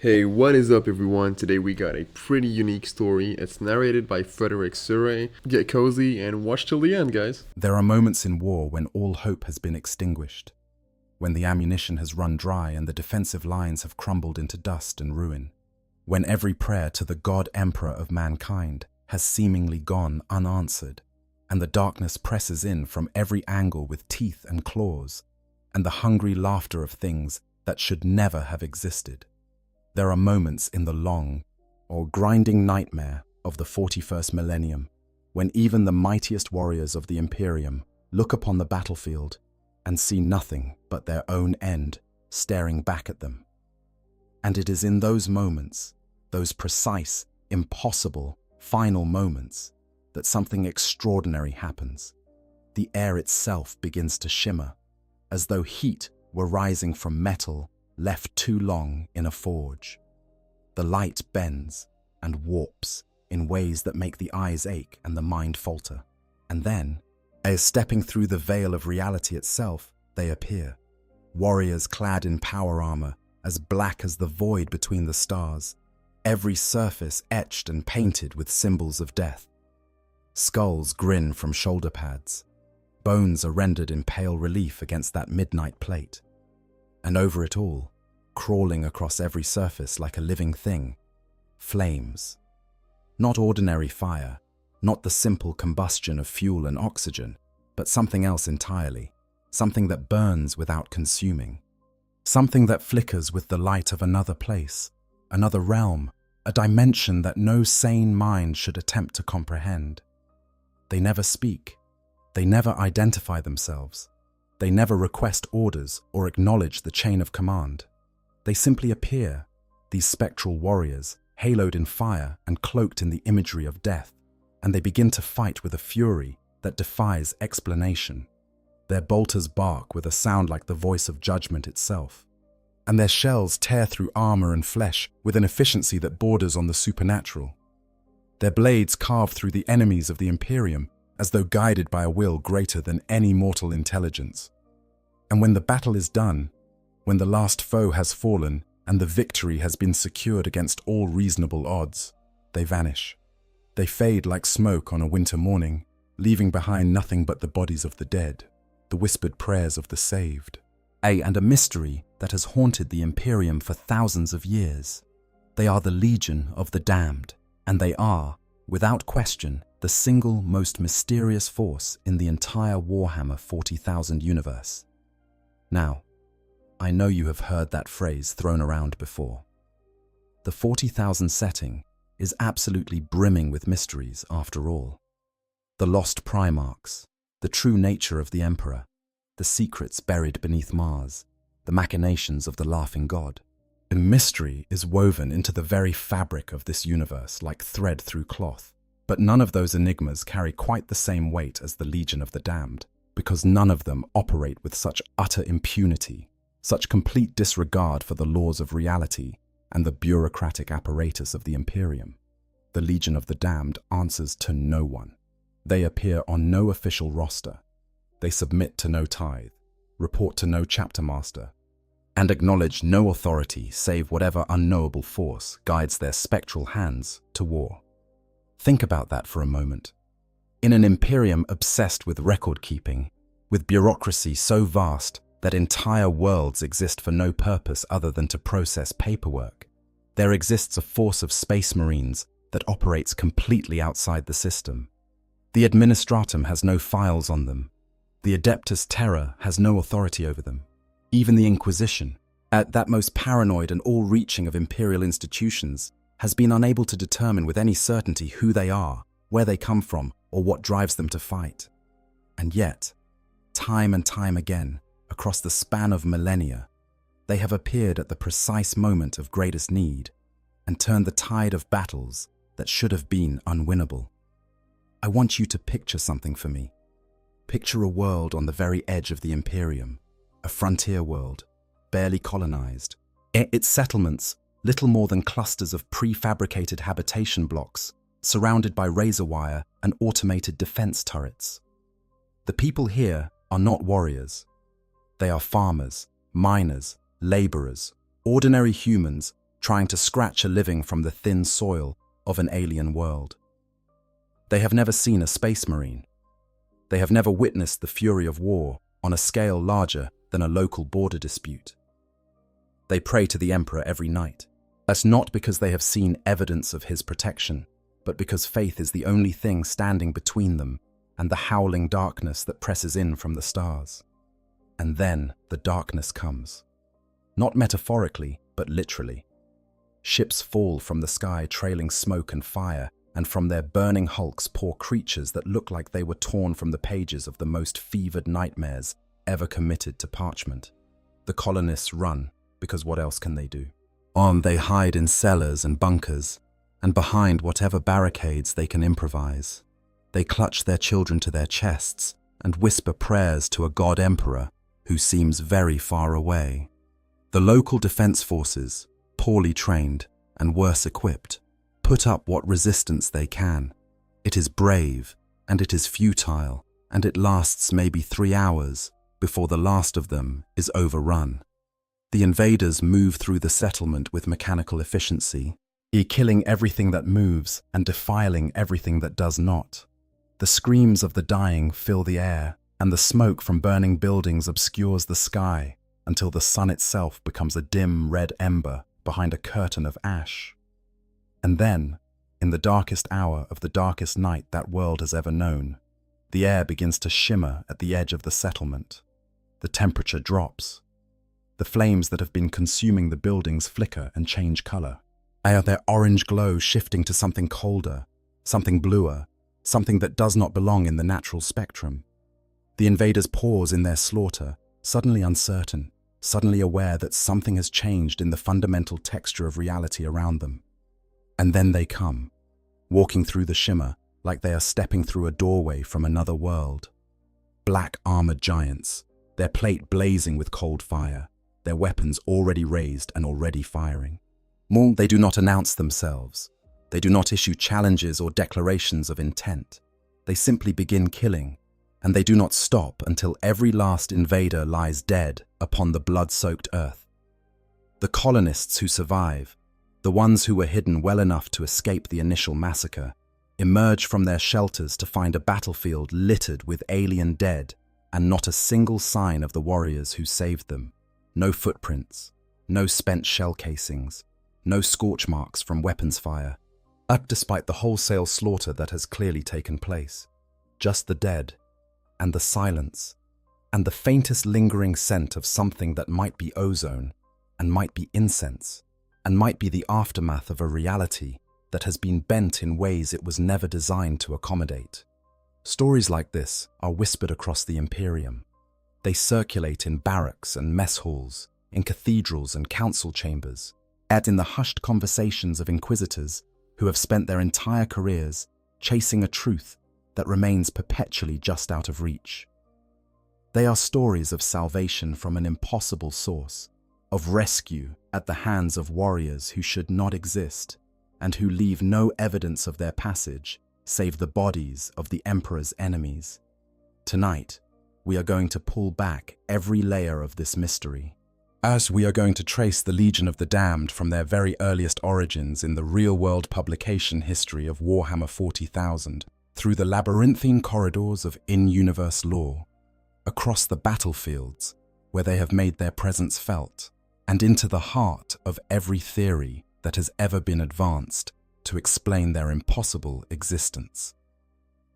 Hey, what is up, everyone? Today we got a pretty unique story. It's narrated by Frederick Surrey. Get cozy and watch till the end, guys. There are moments in war when all hope has been extinguished, when the ammunition has run dry and the defensive lines have crumbled into dust and ruin, when every prayer to the God Emperor of mankind has seemingly gone unanswered, and the darkness presses in from every angle with teeth and claws, and the hungry laughter of things that should never have existed. There are moments in the long or grinding nightmare of the 41st millennium when even the mightiest warriors of the Imperium look upon the battlefield and see nothing but their own end staring back at them. And it is in those moments, those precise, impossible, final moments, that something extraordinary happens. The air itself begins to shimmer, as though heat were rising from metal left too long in a forge. The light bends and warps in ways that make the eyes ache and the mind falter. And then, as stepping through the veil of reality itself, they appear. Warriors clad in power armor, as black as the void between the stars, every surface etched and painted with symbols of death. Skulls grin from shoulder pads. Bones are rendered in pale relief against that midnight plate. And over it all, crawling across every surface like a living thing, flames. Not ordinary fire, not the simple combustion of fuel and oxygen, but something else entirely, something that burns without consuming, something that flickers with the light of another place, another realm, a dimension that no sane mind should attempt to comprehend. They never speak, they never identify themselves. They never request orders or acknowledge the chain of command. They simply appear, these spectral warriors, haloed in fire and cloaked in the imagery of death, and they begin to fight with a fury that defies explanation. Their bolters bark with a sound like the voice of judgment itself, and their shells tear through armor and flesh with an efficiency that borders on the supernatural. Their blades carve through the enemies of the Imperium as though guided by a will greater than any mortal intelligence. And when the battle is done, when the last foe has fallen and the victory has been secured against all reasonable odds, they vanish. They fade like smoke on a winter morning, leaving behind nothing but the bodies of the dead, the whispered prayers of the saved. And a mystery that has haunted the Imperium for thousands of years. They are the Legion of the Damned, and they are, without question, the single most mysterious force in the entire Warhammer 40,000 universe. Now, I know you have heard that phrase thrown around before. The 40,000 setting is absolutely brimming with mysteries after all. The lost Primarchs, the true nature of the Emperor, the secrets buried beneath Mars, the machinations of the Laughing God. The mystery is woven into the very fabric of this universe like thread through cloth. But none of those enigmas carry quite the same weight as the Legion of the Damned, because none of them operate with such utter impunity, such complete disregard for the laws of reality and the bureaucratic apparatus of the Imperium. The Legion of the Damned answers to no one. They appear on no official roster. They submit to no tithe, report to no chapter master, and acknowledge no authority save whatever unknowable force guides their spectral hands to war. Think about that for a moment. In an Imperium obsessed with record-keeping, with bureaucracy so vast that entire worlds exist for no purpose other than to process paperwork, there exists a force of space marines that operates completely outside the system. The Administratum has no files on them. The Adeptus Terra has no authority over them. Even the Inquisition, at that most paranoid and all-reaching of imperial institutions, has been unable to determine with any certainty who they are, where they come from, or what drives them to fight. And yet, time and time again, across the span of millennia, they have appeared at the precise moment of greatest need and turned the tide of battles that should have been unwinnable. I want you to picture something for me. Picture a world on the very edge of the Imperium, a frontier world, barely colonized. Its settlements, little more than clusters of prefabricated habitation blocks, surrounded by razor wire and automated defense turrets. The people here are not warriors. They are farmers, miners, laborers, ordinary humans trying to scratch a living from the thin soil of an alien world. They have never seen a space marine. They have never witnessed the fury of war on a scale larger than a local border dispute. They pray to the Emperor every night. That's not because they have seen evidence of his protection, but because faith is the only thing standing between them and the howling darkness that presses in from the stars. And then the darkness comes. Not metaphorically, but literally. Ships fall from the sky trailing smoke and fire, and from their burning hulks pour creatures that look like they were torn from the pages of the most fevered nightmares ever committed to parchment. The colonists run, because what else can they do? On they hide in cellars and bunkers, and behind whatever barricades they can improvise. They clutch their children to their chests and whisper prayers to a god emperor who seems very far away. The local defense forces, poorly trained and worse equipped, put up what resistance they can. It is brave, and it is futile, and it lasts maybe 3 hours before the last of them is overrun. The invaders move through the settlement with mechanical efficiency, killing everything that moves and defiling everything that does not. The screams of the dying fill the air, and the smoke from burning buildings obscures the sky until the sun itself becomes a dim red ember behind a curtain of ash. And then, in the darkest hour of the darkest night that world has ever known, the air begins to shimmer at the edge of the settlement. The temperature drops. The flames that have been consuming the buildings flicker and change color. Their orange glow shifting to something colder, something bluer, something that does not belong in the natural spectrum. The invaders pause in their slaughter, suddenly uncertain, suddenly aware that something has changed in the fundamental texture of reality around them. And then they come, walking through the shimmer like they are stepping through a doorway from another world. Black armored giants, their plate blazing with cold fire, their weapons already raised and already firing. They do not announce themselves. They do not issue challenges or declarations of intent. They simply begin killing, and they do not stop until every last invader lies dead upon the blood-soaked earth. The colonists who survive, the ones who were hidden well enough to escape the initial massacre, emerge from their shelters to find a battlefield littered with alien dead and not a single sign of the warriors who saved them. No footprints, no spent shell casings, no scorch marks from weapons fire, despite the wholesale slaughter that has clearly taken place. Just the dead, and the silence, and the faintest lingering scent of something that might be ozone, and might be incense, and might be the aftermath of a reality that has been bent in ways it was never designed to accommodate. Stories like this are whispered across the Imperium. They circulate in barracks and mess halls, in cathedrals and council chambers, and in the hushed conversations of inquisitors who have spent their entire careers chasing a truth that remains perpetually just out of reach. They are stories of salvation from an impossible source, of rescue at the hands of warriors who should not exist, and who leave no evidence of their passage save the bodies of the Emperor's enemies. Tonight, we are going to pull back every layer of this mystery, as we are going to trace the Legion of the Damned from their very earliest origins in the real-world publication history of Warhammer 40,000, through the labyrinthine corridors of in-universe lore, across the battlefields where they have made their presence felt, and into the heart of every theory that has ever been advanced to explain their impossible existence.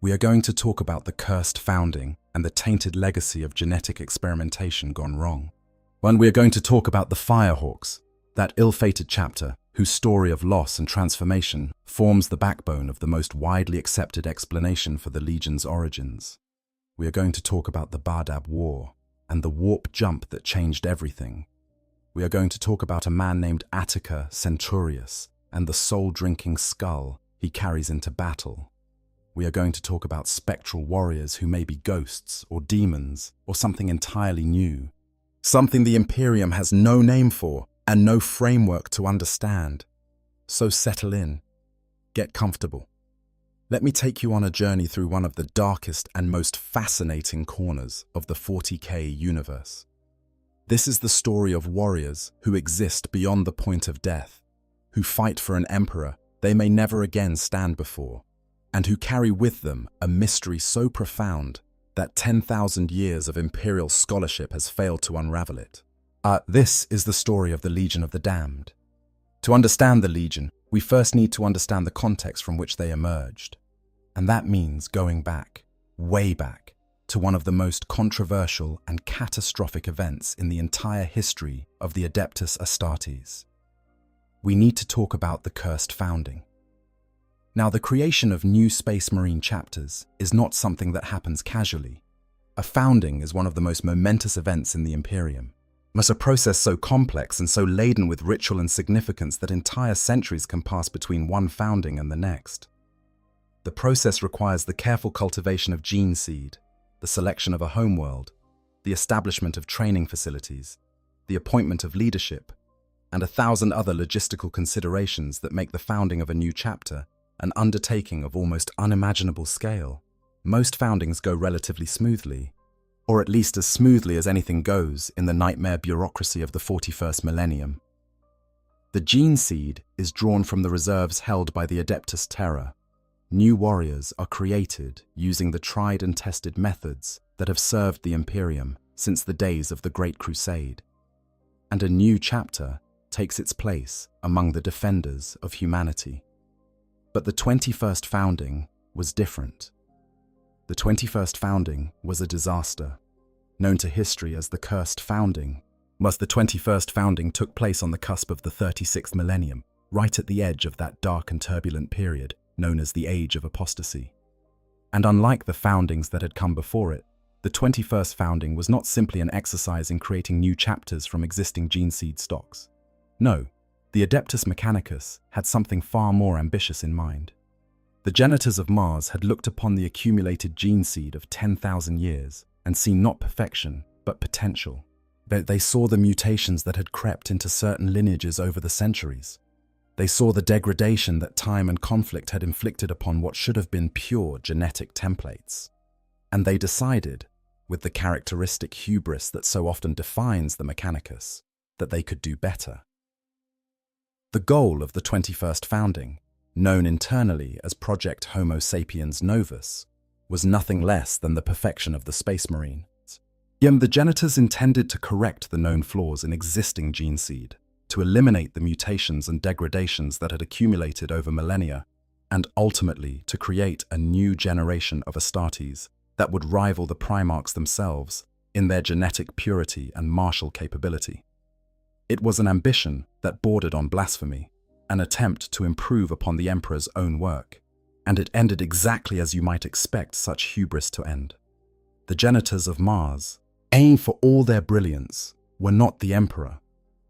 We are going to talk about the cursed founding and the tainted legacy of genetic experimentation gone wrong. When we are going to talk about the Firehawks, that ill-fated chapter whose story of loss and transformation forms the backbone of the most widely accepted explanation for the Legion's origins. We are going to talk about the Bardab War and the warp jump that changed everything. We are going to talk about a man named Attica Centurius and the soul-drinking skull he carries into battle. We are going to talk about spectral warriors who may be ghosts or demons or something entirely new. Something the Imperium has no name for and no framework to understand. So settle in. Get comfortable. Let me take you on a journey through one of the darkest and most fascinating corners of the 40K universe. This is the story of warriors who exist beyond the point of death, who fight for an emperor they may never again stand before, and who carry with them a mystery so profound that 10,000 years of imperial scholarship has failed to unravel it. This is the story of the Legion of the Damned. To understand the Legion, we first need to understand the context from which they emerged. And that means going back, way back, to one of the most controversial and catastrophic events in the entire history of the Adeptus Astartes. We need to talk about the Cursed Founding. Now, the creation of new Space Marine chapters is not something that happens casually. A founding is one of the most momentous events in the Imperium. It was a process so complex and so laden with ritual and significance that entire centuries can pass between one founding and the next. The process requires the careful cultivation of gene seed, the selection of a homeworld, the establishment of training facilities, the appointment of leadership, and 1,000 other logistical considerations that make the founding of a new chapter an undertaking of almost unimaginable scale. Most foundings go relatively smoothly, or at least as smoothly as anything goes in the nightmare bureaucracy of the 41st millennium. The gene seed is drawn from the reserves held by the Adeptus Terra. New warriors are created using the tried and tested methods that have served the Imperium since the days of the Great Crusade. And a new chapter takes its place among the defenders of humanity. But the 21st founding was different. The 21st founding was a disaster, known to history as the Cursed Founding. The 21st founding took place on the cusp of the 36th millennium, right at the edge of that dark and turbulent period known as the Age of Apostasy. And unlike the foundings that had come before it, the 21st founding was not simply an exercise in creating new chapters from existing gene seed stocks. No, the Adeptus Mechanicus had something far more ambitious in mind. The Janitors of Mars had looked upon the accumulated gene seed of 10,000 years and seen not perfection, but potential. They saw the mutations that had crept into certain lineages over the centuries. They saw the degradation that time and conflict had inflicted upon what should have been pure genetic templates. And they decided, with the characteristic hubris that so often defines the Mechanicus, that they could do better. The goal of the 21st founding, known internally as Project Homo sapiens Novus, was nothing less than the perfection of the Space Marine. Yet the Janitors intended to correct the known flaws in existing gene seed, to eliminate the mutations and degradations that had accumulated over millennia, and ultimately to create a new generation of Astartes that would rival the Primarchs themselves in their genetic purity and martial capability. It was an ambition that bordered on blasphemy, an attempt to improve upon the Emperor's own work, and it ended exactly as you might expect such hubris to end. The Janitors of Mars, aimed for all their brilliance, were not the Emperor.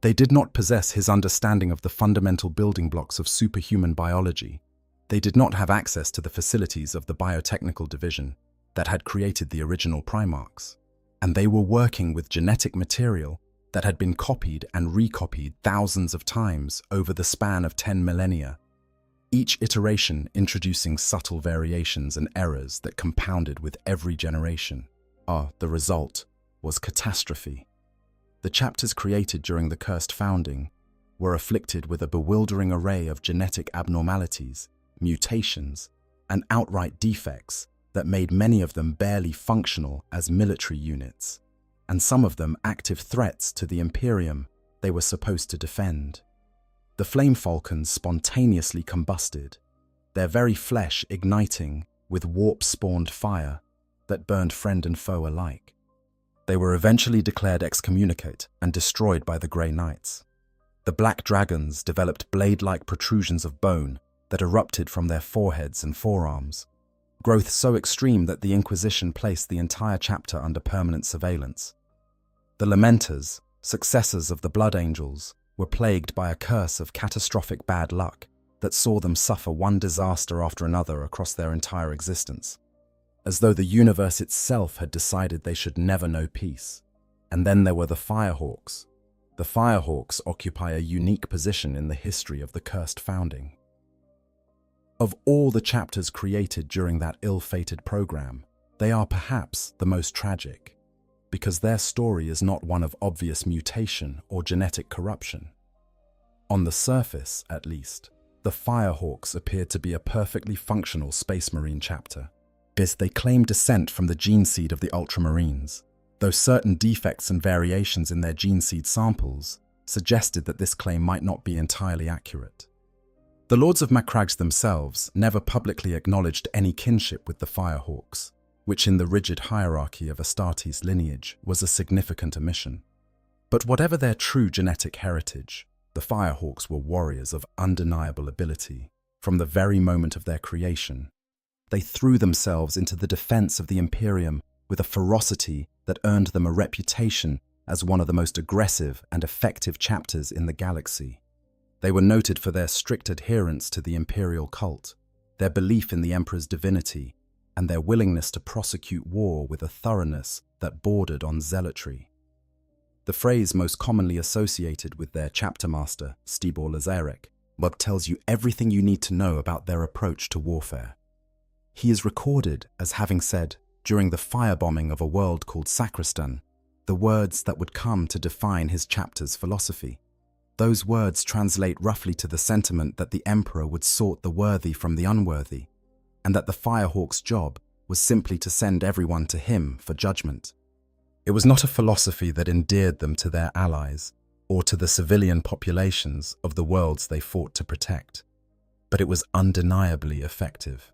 They did not possess his understanding of the fundamental building blocks of superhuman biology. They did not have access to the facilities of the biotechnical division that had created the original Primarchs, and they were working with genetic material that had been copied and recopied thousands of times over the span of 10 millennia, each iteration introducing subtle variations and errors that compounded with every generation. The result was catastrophe. The chapters created during the Cursed Founding were afflicted with a bewildering array of genetic abnormalities, mutations, and outright defects that made many of them barely functional as military units, and some of them active threats to the Imperium they were supposed to defend. The Flame Falcons spontaneously combusted, their very flesh igniting with warp-spawned fire that burned friend and foe alike. They were eventually declared excommunicate and destroyed by the Grey Knights. The Black Dragons developed blade-like protrusions of bone that erupted from their foreheads and forearms, growth so extreme that the Inquisition placed the entire chapter under permanent surveillance. The Lamenters, successors of the Blood Angels, were plagued by a curse of catastrophic bad luck that saw them suffer one disaster after another across their entire existence, as though the universe itself had decided they should never know peace. And then there were the Firehawks. The Firehawks occupy a unique position in the history of the Cursed Founding. Of all the chapters created during that ill-fated program, they are perhaps the most tragic, because their story is not one of obvious mutation or genetic corruption. On the surface, at least, the Firehawks appeared to be a perfectly functional Space Marine chapter. Yes, they claimed descent from the gene seed of the Ultramarines, though certain defects and variations in their gene seed samples suggested that this claim might not be entirely accurate. The Lords of Macragge themselves never publicly acknowledged any kinship with the Firehawks, which in the rigid hierarchy of Astartes' lineage was a significant omission. But whatever their true genetic heritage, the Firehawks were warriors of undeniable ability. From the very moment of their creation, they threw themselves into the defense of the Imperium with a ferocity that earned them a reputation as one of the most aggressive and effective chapters in the galaxy. They were noted for their strict adherence to the imperial cult, their belief in the Emperor's divinity, and their willingness to prosecute war with a thoroughness that bordered on zealotry. The phrase most commonly associated with their chapter master, Stibor Lazarek, tells you everything you need to know about their approach to warfare. He is recorded as having said, during the firebombing of a world called Sacristan, the words that would come to define his chapter's philosophy. Those words translate roughly to the sentiment that the Emperor would sort the worthy from the unworthy, and that the Firehawks' job was simply to send everyone to him for judgment. It was not a philosophy that endeared them to their allies or to the civilian populations of the worlds they fought to protect, but it was undeniably effective.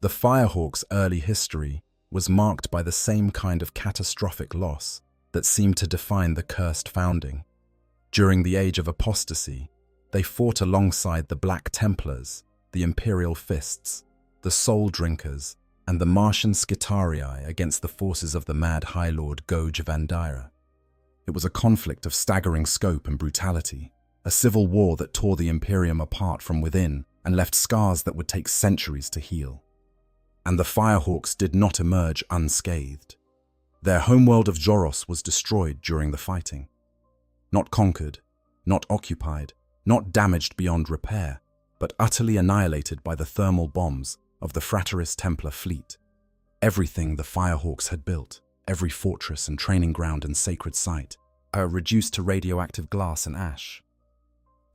The Firehawks' early history was marked by the same kind of catastrophic loss that seemed to define the cursed founding. During the Age of Apostasy, they fought alongside the Black Templars, the Imperial Fists, the Soul Drinkers, and the Martian Skitarii against the forces of the Mad High Lord Goj Vandira. It was a conflict of staggering scope and brutality, a civil war that tore the Imperium apart from within and left scars that would take centuries to heal. And the Firehawks did not emerge unscathed. Their homeworld of Joros was destroyed during the fighting. Not conquered, not occupied, not damaged beyond repair, but utterly annihilated by the thermal bombs of the Fraterist Templar fleet. Everything the Firehawks had built, every fortress and training ground and sacred site, are reduced to radioactive glass and ash.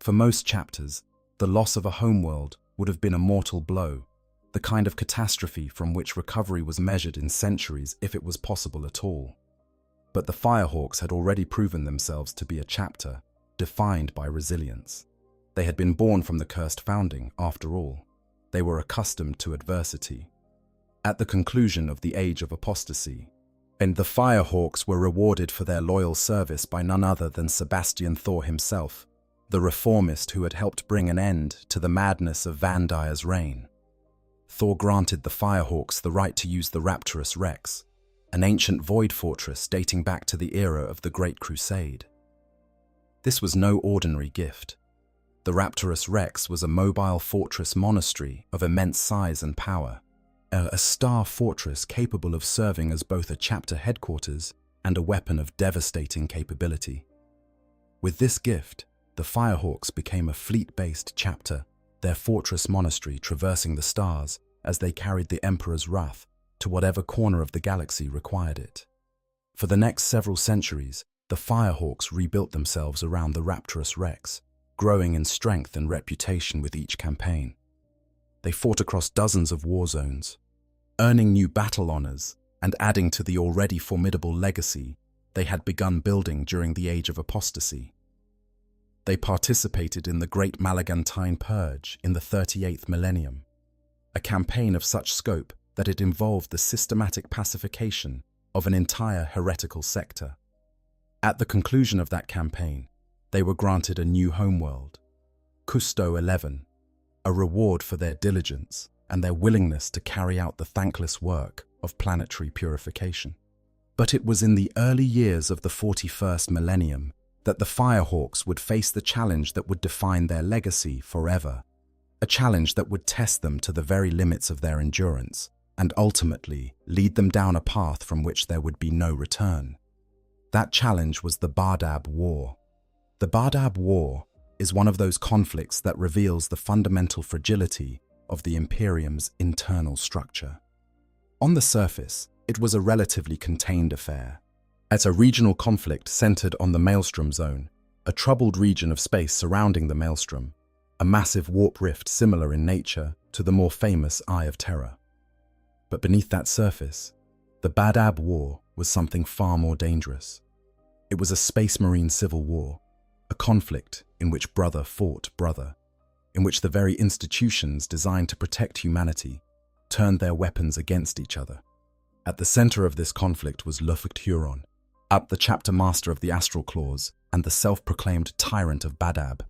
For most chapters, the loss of a homeworld would have been a mortal blow, the kind of catastrophe from which recovery was measured in centuries if it was possible at all. But the Firehawks had already proven themselves to be a chapter defined by resilience. They had been born from the cursed founding, after all. They were accustomed to adversity. At the conclusion of the Age of Apostasy, and the Firehawks were rewarded for their loyal service by none other than Sebastian Thor himself, the reformist who had helped bring an end to the madness of Vandire's reign. Thor granted the Firehawks the right to use the Rapturus Rex, an ancient void fortress dating back to the era of the Great Crusade. This was no ordinary gift. The Rapturus Rex was a mobile fortress monastery of immense size and power, a star fortress capable of serving as both a chapter headquarters and a weapon of devastating capability. With this gift, the Firehawks became a fleet-based chapter, their fortress monastery traversing the stars as they carried the Emperor's wrath to whatever corner of the galaxy required it. For the next several centuries, the Firehawks rebuilt themselves around the Rapturus Rex, growing in strength and reputation with each campaign. They fought across dozens of war zones, earning new battle honors and adding to the already formidable legacy they had begun building during the Age of Apostasy. They participated in the Great Malagantine Purge in the 38th Millennium, a campaign of such scope that it involved the systematic pacification of an entire heretical sector. At the conclusion of that campaign, they were granted a new homeworld, Custo 11, a reward for their diligence and their willingness to carry out the thankless work of planetary purification. But it was in the early years of the 41st Millennium that the Firehawks would face the challenge that would define their legacy forever, a challenge that would test them to the very limits of their endurance and ultimately lead them down a path from which there would be no return. That challenge was the Bardab War. The Bardab War is one of those conflicts that reveals the fundamental fragility of the Imperium's internal structure. On the surface, it was a relatively contained affair. It's a regional conflict centered on the Maelstrom Zone, a troubled region of space surrounding the Maelstrom, a massive warp rift similar in nature to the more famous Eye of Terror. But beneath that surface, the Badab War was something far more dangerous. It was a space marine civil war, a conflict in which brother fought brother, in which the very institutions designed to protect humanity turned their weapons against each other. At the center of this conflict was Lufft Huron, the chapter master of the Astral Claws and the self-proclaimed tyrant of Badab.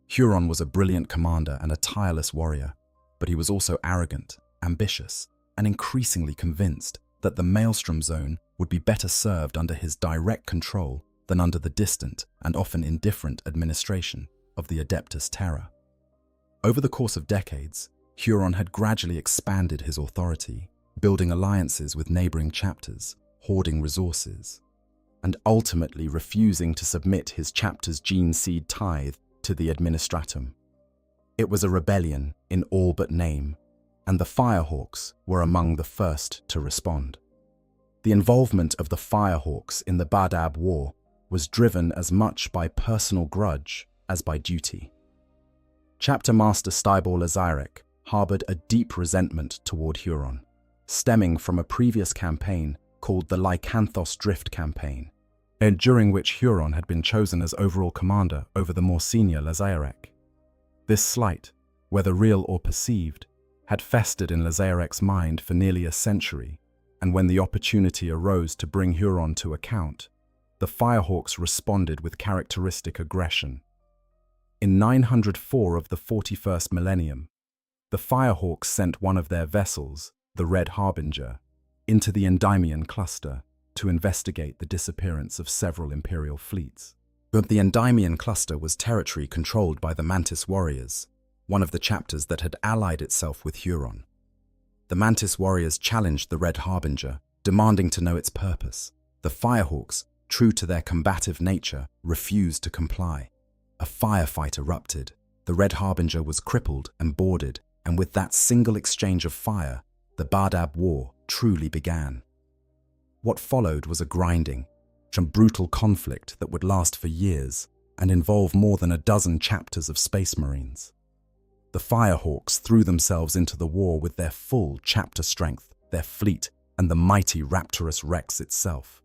Huron was a brilliant commander and a tireless warrior, but he was also arrogant, ambitious, and increasingly convinced that the Maelstrom Zone would be better served under his direct control than under the distant and often indifferent administration of the Adeptus Terra. Over the course of decades, Huron had gradually expanded his authority, building alliances with neighboring chapters, hoarding resources, and ultimately refusing to submit his chapter's gene seed tithe to the Administratum. It was a rebellion in all but name, and the Firehawks were among the first to respond. The involvement of the Firehawks in the Badab War was driven as much by personal grudge as by duty. Chapter Master Stybor Lazarek harbored a deep resentment toward Huron, stemming from a previous campaign called the Lycanthos Drift Campaign, and during which Huron had been chosen as overall commander over the more senior Lazarek. This slight, whether real or perceived, had festered in Lazarek's mind for nearly a century, and when the opportunity arose to bring Huron to account, the Firehawks responded with characteristic aggression. In 904 of the 41st Millennium, the Firehawks sent one of their vessels, the Red Harbinger, into the Endymion cluster to investigate the disappearance of several Imperial fleets. But the Endymion cluster was territory controlled by the Mantis Warriors, one of the chapters that had allied itself with Huron. The Mantis Warriors challenged the Red Harbinger, demanding to know its purpose. The Firehawks, true to their combative nature, refused to comply. A firefight erupted. The Red Harbinger was crippled and boarded, and with that single exchange of fire, the Badab War truly began. What followed was a grinding, some brutal conflict that would last for years and involve more than a dozen chapters of Space Marines. The Firehawks threw themselves into the war with their full chapter strength, their fleet, and the mighty Raptorous Rex itself.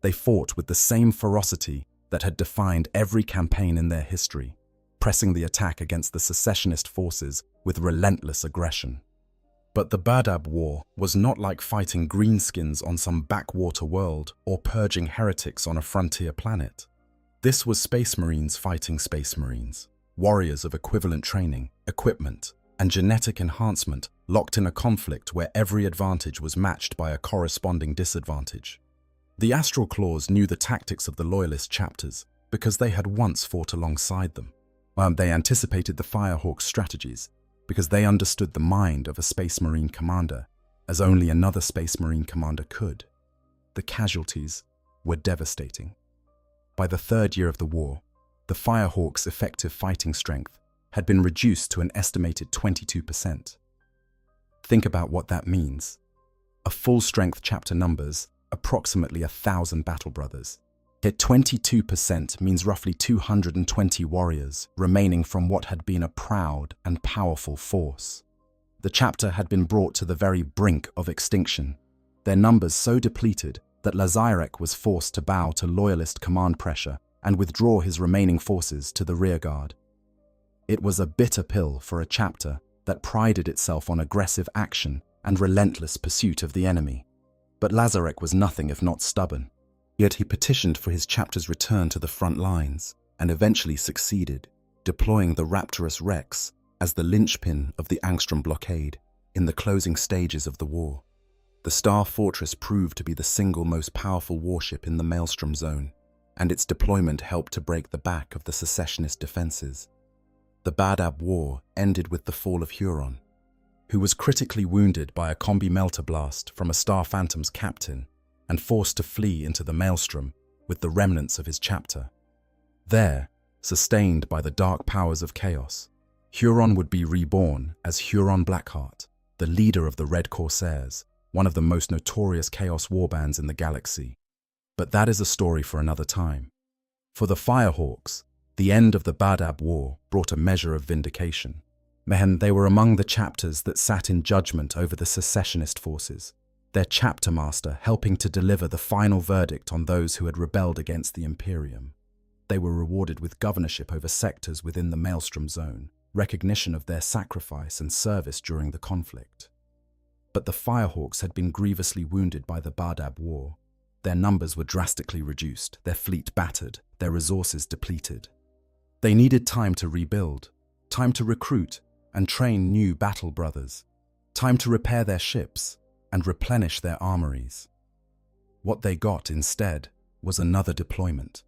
They fought with the same ferocity that had defined every campaign in their history, pressing the attack against the secessionist forces with relentless aggression. But the Badab War was not like fighting greenskins on some backwater world or purging heretics on a frontier planet. This was Space Marines fighting Space Marines, warriors of equivalent training, equipment, and genetic enhancement locked in a conflict where every advantage was matched by a corresponding disadvantage. The Astral Claws knew the tactics of the Loyalist chapters because they had once fought alongside them. They anticipated the Firehawks' strategies because they understood the mind of a Space Marine commander as only another Space Marine commander could. The casualties were devastating. By the third year of the war, the Firehawks' effective fighting strength had been reduced to an estimated 22%. Think about what that means. A full-strength chapter numbers approximately 1,000 battle brothers. Yet 22% means roughly 220 warriors remaining from what had been a proud and powerful force. The chapter had been brought to the very brink of extinction, their numbers so depleted that Lazarek was forced to bow to Loyalist command pressure and withdraw his remaining forces to the rearguard. It was a bitter pill for a chapter that prided itself on aggressive action and relentless pursuit of the enemy. But Lazarek was nothing if not stubborn. Yet he petitioned for his chapter's return to the front lines and eventually succeeded, deploying the Raptorous Rex as the linchpin of the Angstrom blockade in the closing stages of the war. The Star Fortress proved to be the single most powerful warship in the Maelstrom Zone, and its deployment helped to break the back of the secessionist defenses. The Badab War ended with the fall of Huron, who was critically wounded by a combi melter blast from a Star Phantom's captain and forced to flee into the Maelstrom with the remnants of his chapter. There, sustained by the dark powers of chaos, Huron would be reborn as Huron Blackheart, the leader of the Red Corsairs, one of the most notorious Chaos warbands in the galaxy. But that is a story for another time. For the Firehawks, The end of the Badab War brought a measure of vindication. Men, they were among the chapters that sat in judgment over the secessionist forces, their chapter master helping to deliver the final verdict on those who had rebelled against the Imperium. They were rewarded with governorship over sectors within the Maelstrom Zone, recognition of their sacrifice and service during the conflict. But the Firehawks had been grievously wounded by the Badab War. Their numbers were drastically reduced, their fleet battered, their resources depleted. They needed time to rebuild, time to recruit and train new battle brothers, time to repair their ships and replenish their armories. What they got instead was another deployment.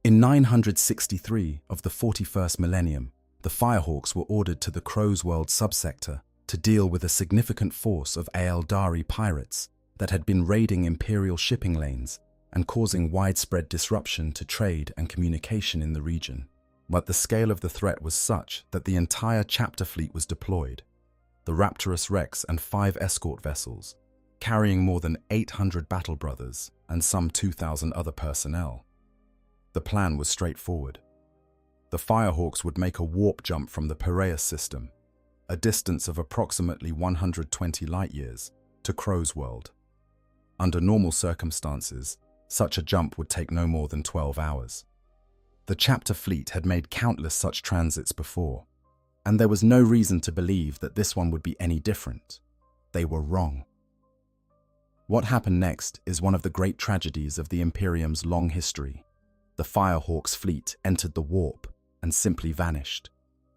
In 963 of the 41st Millennium, the Firehawks were ordered to the Crow's World subsector to deal with a significant force of Aeldari pirates that had been raiding Imperial shipping lanes and causing widespread disruption to trade and communication in the region. But the scale of the threat was such that the entire chapter fleet was deployed, the Raptorus Rex and 5 escort vessels, carrying more than 800 battle brothers and some 2,000 other personnel. The plan was straightforward. The Firehawks would make a warp jump from the Piraeus system, a distance of approximately 120 light-years, to Crow's World. Under normal circumstances, such a jump would take no more than 12 hours. The chapter fleet had made countless such transits before, and there was no reason to believe that this one would be any different. They were wrong. What happened next is one of the great tragedies of the Imperium's long history. The Firehawks' fleet entered the warp and simply vanished.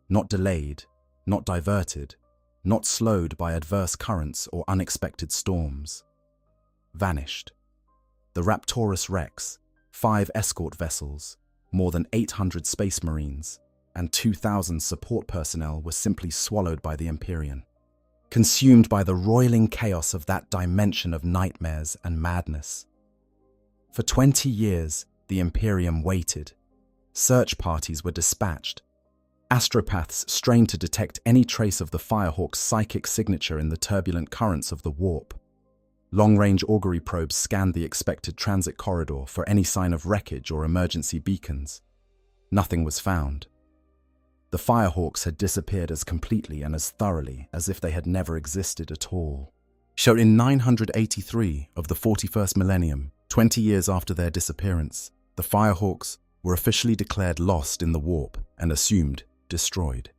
Not delayed, not diverted, not slowed by adverse currents or unexpected storms. Vanished. The Raptorus Rex, 5 escort vessels, more than 800 space marines, and 2,000 support personnel were simply swallowed by the Imperium, consumed by the roiling chaos of that dimension of nightmares and madness. For 20 years, the Imperium waited. Search parties were dispatched. Astropaths strained to detect any trace of the Firehawk's psychic signature in the turbulent currents of the warp. Long-range augury probes scanned the expected transit corridor for any sign of wreckage or emergency beacons. Nothing was found. The Firehawks had disappeared as completely and as thoroughly as if they had never existed at all. So in 983 of the 41st Millennium, 20 years after their disappearance, the Firehawks were officially declared lost in the warp and assumed destroyed.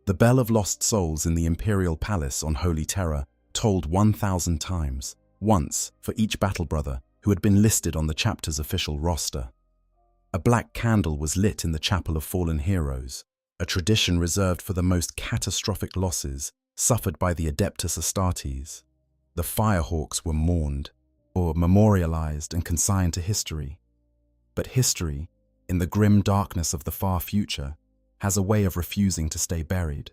The Bell of Lost Souls in the Imperial Palace on Holy Terror tolled 1,000 times, once for each battle brother who had been listed on the chapter's official roster. A black candle was lit in the Chapel of Fallen Heroes, a tradition reserved for the most catastrophic losses suffered by the Adeptus Astartes. The Firehawks were mourned, or memorialized and consigned to history. But history, in the grim darkness of the far future, has a way of refusing to stay buried.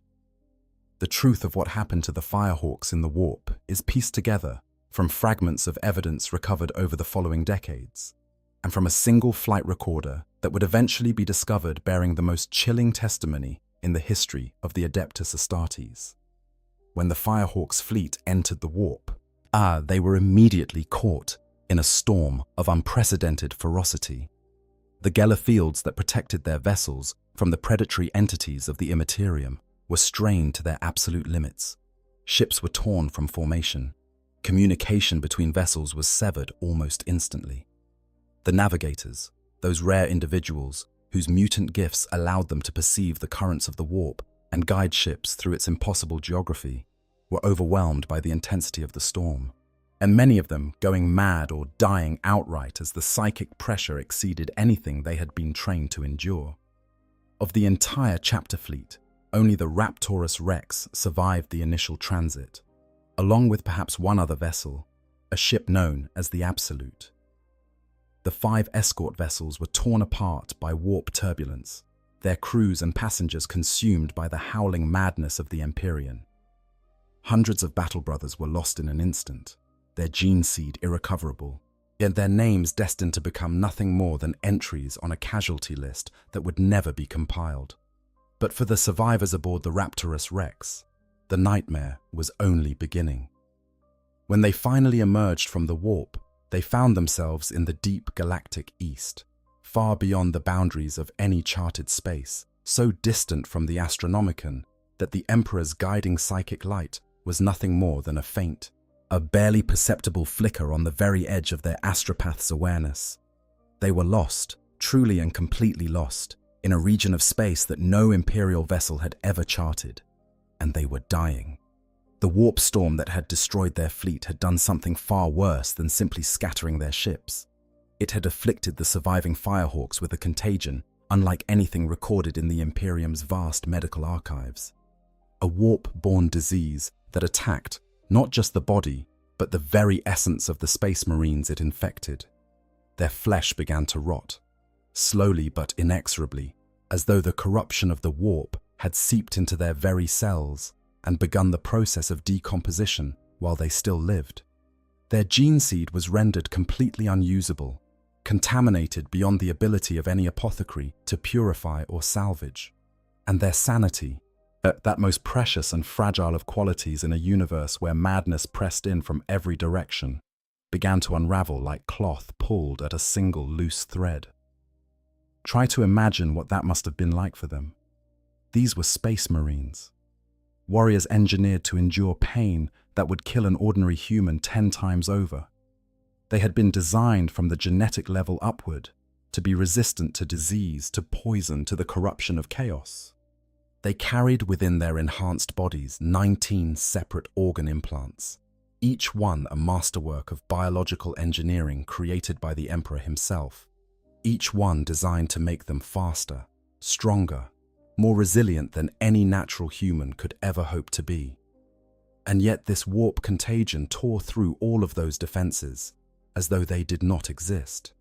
The truth of what happened to the Firehawks in the warp is pieced together from fragments of evidence recovered over the following decades, and from a single flight recorder that would eventually be discovered bearing the most chilling testimony in the history of the Adeptus Astartes. When the Firehawks' fleet entered the warp, they were immediately caught in a storm of unprecedented ferocity. The Geller fields that protected their vessels from the predatory entities of the Imperium were strained to their absolute limits. Ships were torn from formation. Communication between vessels was severed almost instantly. The navigators, those rare individuals whose mutant gifts allowed them to perceive the currents of the warp and guide ships through its impossible geography, were overwhelmed by the intensity of the storm, and many of them going mad or dying outright as the psychic pressure exceeded anything they had been trained to endure. Of the entire chapter fleet, only the Raptorus Rex survived the initial transit, along with perhaps one other vessel, a ship known as the Absolute. The 5 escort vessels were torn apart by warp turbulence, their crews and passengers consumed by the howling madness of the Imperium. Hundreds of battle brothers were lost in an instant, their gene seed irrecoverable, yet their names destined to become nothing more than entries on a casualty list that would never be compiled. But for the survivors aboard the Raptorus Rex, the nightmare was only beginning. When they finally emerged from the warp, they found themselves in the deep galactic east, far beyond the boundaries of any charted space, so distant from the Astronomicon that the Emperor's guiding psychic light was nothing more than a faint, a barely perceptible flicker on the very edge of their astropath's awareness. They were lost, truly and completely lost, in a region of space that no Imperial vessel had ever charted. And they were dying. The warp storm that had destroyed their fleet had done something far worse than simply scattering their ships. It had afflicted the surviving Firehawks with a contagion unlike anything recorded in the Imperium's vast medical archives. A warp-borne disease that attacked not just the body, but the very essence of the Space Marines it infected. Their flesh began to rot, slowly but inexorably, as though the corruption of the warp had seeped into their very cells and begun the process of decomposition while they still lived. Their gene seed was rendered completely unusable, contaminated beyond the ability of any apothecary to purify or salvage. And their sanity, that most precious and fragile of qualities in a universe where madness pressed in from every direction, began to unravel like cloth pulled at a single loose thread. Try to imagine what that must have been like for them. These were Space Marines, warriors engineered to endure pain that would kill an ordinary human 10 times over. They had been designed from the genetic level upward to be resistant to disease, to poison, to the corruption of chaos. They carried within their enhanced bodies 19 separate organ implants, each one a masterwork of biological engineering created by the Emperor himself, each one designed to make them faster, stronger, more resilient than any natural human could ever hope to be. And yet this warp contagion tore through all of those defenses, as though they did not exist.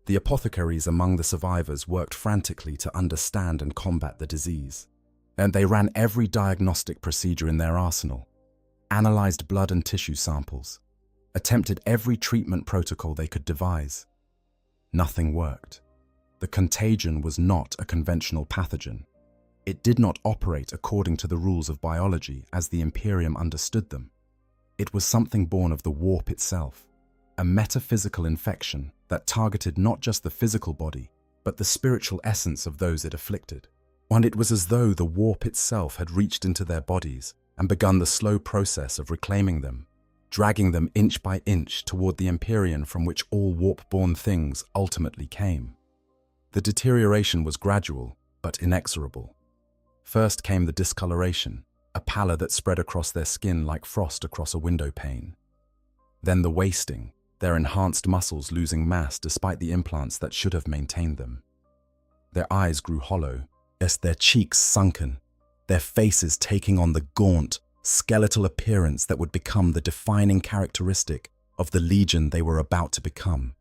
The apothecaries among the survivors worked frantically to understand and combat the disease, and they ran every diagnostic procedure in their arsenal, analyzed blood and tissue samples, attempted every treatment protocol they could devise. Nothing worked. The contagion was not a conventional pathogen. It did not operate according to the rules of biology as the Imperium understood them. It was something born of the warp itself, a metaphysical infection that targeted not just the physical body, but the spiritual essence of those it afflicted. And it was as though the warp itself had reached into their bodies and begun the slow process of reclaiming them, dragging them inch by inch toward the Imperium from which all warp-born things ultimately came. The deterioration was gradual, but inexorable. First came the discoloration, a pallor that spread across their skin like frost across a window pane. Then the wasting, their enhanced muscles losing mass despite the implants that should have maintained them. Their eyes grew hollow, as their cheeks sunken, their faces taking on the gaunt, skeletal appearance that would become the defining characteristic of the legion they were about to become.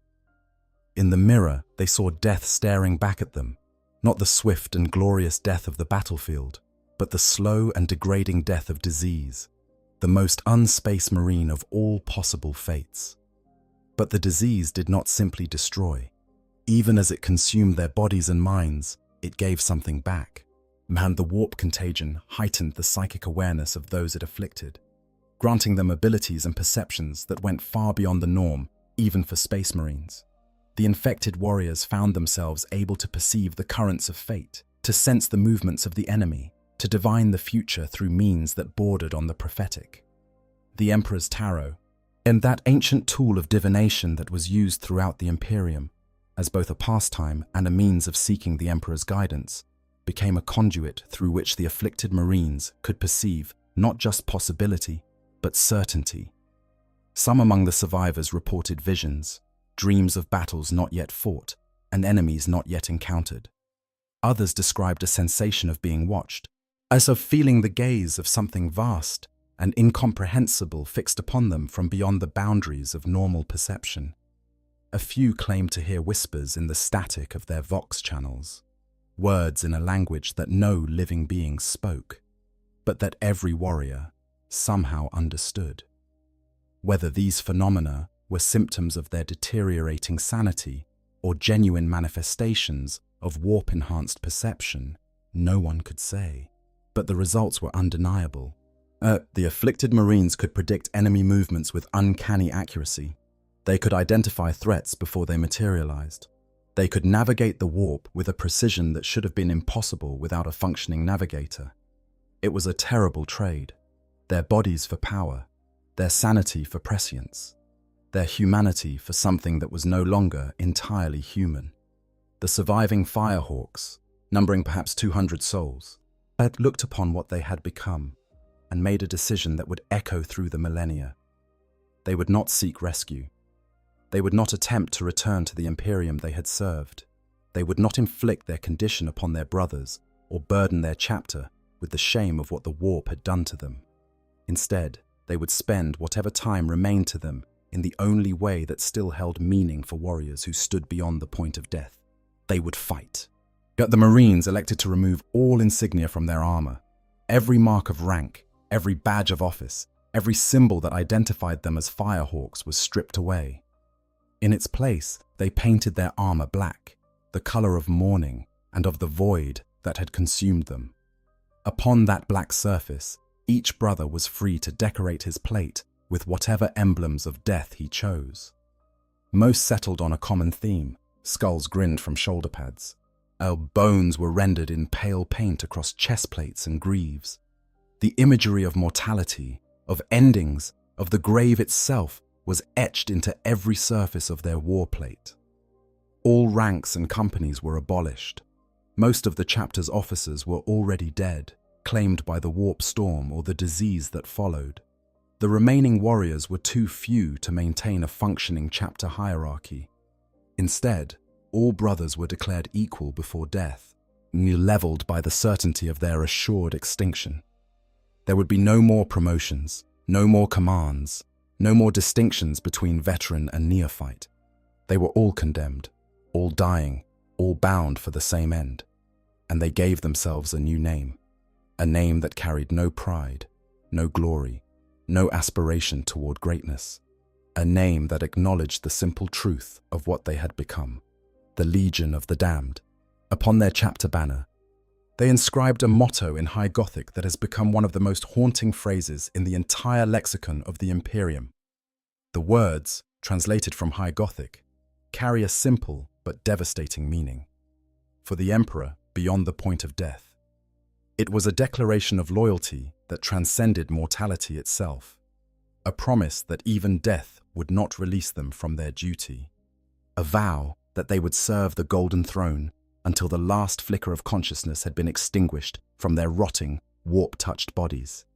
In the mirror, they saw death staring back at them, not the swift and glorious death of the battlefield, but the slow and degrading death of disease, the most un-Space Marine of all possible fates. But the disease did not simply destroy. Even as it consumed their bodies and minds, it gave something back. And the warp contagion heightened the psychic awareness of those it afflicted, granting them abilities and perceptions that went far beyond the norm, even for Space Marines. The infected warriors found themselves able to perceive the currents of fate, to sense the movements of the enemy, to divine the future through means that bordered on the prophetic. The Emperor's Tarot, and that ancient tool of divination that was used throughout the Imperium, as both a pastime and a means of seeking the Emperor's guidance, became a conduit through which the afflicted Marines could perceive not just possibility, but certainty. Some among the survivors reported visions, dreams of battles not yet fought, and enemies not yet encountered. Others described a sensation of being watched, as of feeling the gaze of something vast and incomprehensible fixed upon them from beyond the boundaries of normal perception. A few claimed to hear whispers in the static of their vox channels, words in a language that no living being spoke, but that every warrior somehow understood. Whether these phenomena were symptoms of their deteriorating sanity or genuine manifestations of warp-enhanced perception, no one could say. But the results were undeniable. The afflicted Marines could predict enemy movements with uncanny accuracy. They could identify threats before they materialized. They could navigate the warp with a precision that should have been impossible without a functioning navigator. It was a terrible trade. Their bodies for power, their sanity for prescience, their humanity for something that was no longer entirely human. The surviving Firehawks, numbering perhaps 200 souls, had looked upon what they had become and made a decision that would echo through the millennia. They would not seek rescue. They would not attempt to return to the Imperium they had served. They would not inflict their condition upon their brothers or burden their chapter with the shame of what the warp had done to them. Instead, they would spend whatever time remained to them in the only way that still held meaning for warriors who stood beyond the point of death. They would fight. Yet the Marines elected to remove all insignia from their armor. Every mark of rank, every badge of office, every symbol that identified them as Firehawks was stripped away. In its place, they painted their armor black, the color of mourning and of the void that had consumed them. Upon that black surface, each brother was free to decorate his plate with whatever emblems of death he chose. Most settled on a common theme. Skulls grinned from shoulder pads. Our bones were rendered in pale paint across chest plates and greaves. The imagery of mortality, of endings, of the grave itself was etched into every surface of their war plate. All ranks and companies were abolished. Most of the chapter's officers were already dead, claimed by the warp storm or the disease that followed. The remaining warriors were too few to maintain a functioning chapter hierarchy. Instead, all brothers were declared equal before death, leveled by the certainty of their assured extinction. There would be no more promotions, no more commands, no more distinctions between veteran and neophyte. They were all condemned, all dying, all bound for the same end. And they gave themselves a new name, a name that carried no pride, no glory, no aspiration toward greatness, a name that acknowledged the simple truth of what they had become, the Legion of the Damned. Upon their chapter banner, they inscribed a motto in High Gothic that has become one of the most haunting phrases in the entire lexicon of the Imperium. The words, translated from High Gothic, carry a simple but devastating meaning. For the Emperor, beyond the point of death. It was a declaration of loyalty that transcended mortality itself, a promise that even death would not release them from their duty, a vow that they would serve the Golden Throne until the last flicker of consciousness had been extinguished from their rotting, warp-touched bodies.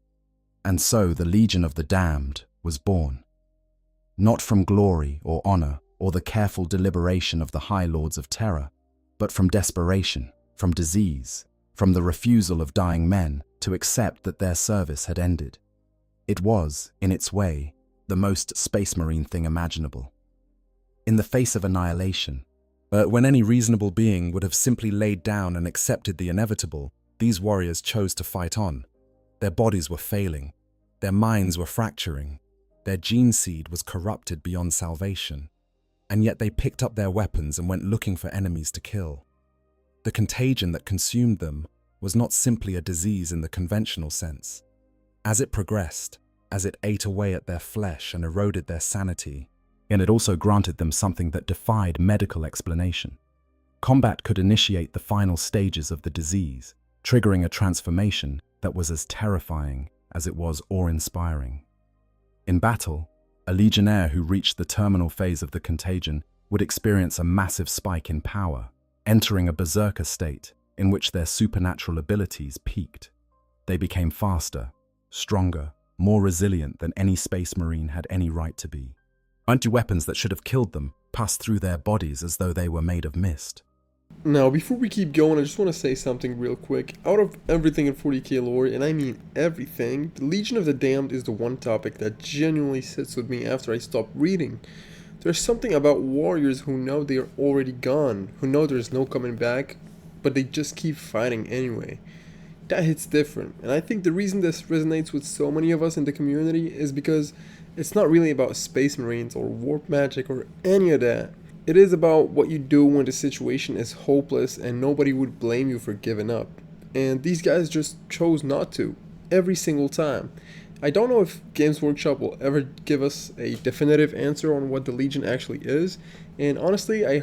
And so the Legion of the Damned was born. Not from glory or honor or the careful deliberation of the High Lords of Terror, but from desperation, from disease, from the refusal of dying men to accept that their service had ended. It was, in its way, the most Space Marine thing imaginable. In the face of annihilation, when any reasonable being would have simply laid down and accepted the inevitable, these warriors chose to fight on. Their bodies were failing, their minds were fracturing, their gene seed was corrupted beyond salvation, and yet they picked up their weapons and went looking for enemies to kill. The contagion that consumed them was not simply a disease in the conventional sense. As it progressed, as it ate away at their flesh and eroded their sanity, and it also granted them something that defied medical explanation. Combat could initiate the final stages of the disease, triggering a transformation that was as terrifying as it was awe-inspiring. In battle, a legionnaire who reached the terminal phase of the contagion would experience a massive spike in power, entering a berserker state in which their supernatural abilities peaked. They became faster, stronger, more resilient than any Space Marine had any right to be. Anti-weapons that should have killed them passed through their bodies as though they were made of mist. Now, before we keep going, I just want to say something real quick. Out of everything in 40k lore, and I mean everything, the Legion of the Damned is the one topic that genuinely sits with me after I stop reading. There's something about warriors who know they are already gone, who know there's no coming back, but they just keep fighting anyway. That hits different, and I think the reason this resonates with so many of us in the community is because it's not really about Space Marines or warp magic or any of that. It is about what you do when the situation is hopeless and nobody would blame you for giving up. And these guys just chose not to, every single time. I don't know if Games Workshop will ever give us a definitive answer on what the Legion actually is, and honestly, I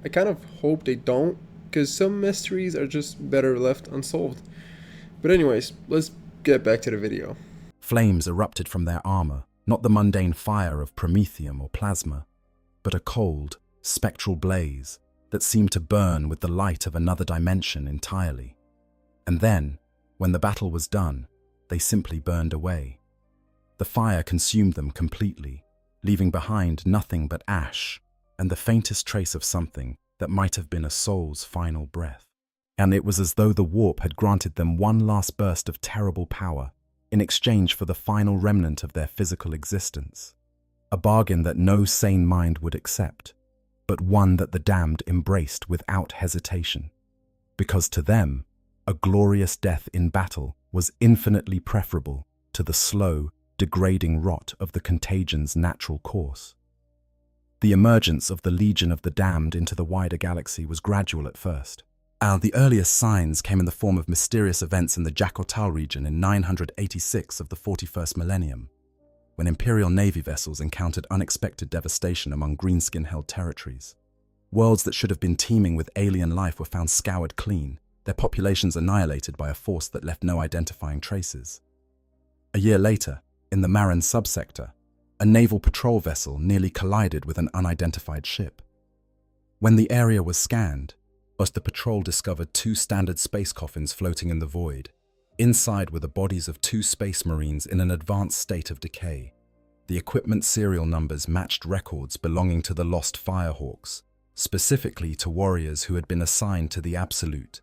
kind of hope they don't, because some mysteries are just better left unsolved. But anyways, let's get back to the video. Flames erupted from their armor, not the mundane fire of promethium or plasma, but a cold, spectral blaze that seemed to burn with the light of another dimension entirely. And then, when the battle was done, they simply burned away. The fire consumed them completely, leaving behind nothing but ash and the faintest trace of something that might have been a soul's final breath. And it was as though the warp had granted them one last burst of terrible power in exchange for the final remnant of their physical existence. A bargain that no sane mind would accept, but one that the damned embraced without hesitation. Because to them, a glorious death in battle was infinitely preferable to the slow, degrading rot of the contagion's natural course. The emergence of the Legion of the Damned into the wider galaxy was gradual at first. The earliest signs came in the form of mysterious events in the Jakotal region in 986 of the 41st Millennium, when Imperial Navy vessels encountered unexpected devastation among greenskin-held territories. Worlds that should have been teeming with alien life were found scoured clean, their populations annihilated by a force that left no identifying traces. A year later, in the Marin subsector, a naval patrol vessel nearly collided with an unidentified ship. When the area was scanned, the patrol discovered two standard space coffins floating in the void. Inside were the bodies of two space marines in an advanced state of decay. The equipment serial numbers matched records belonging to the lost Firehawks, specifically to warriors who had been assigned to the Absolute,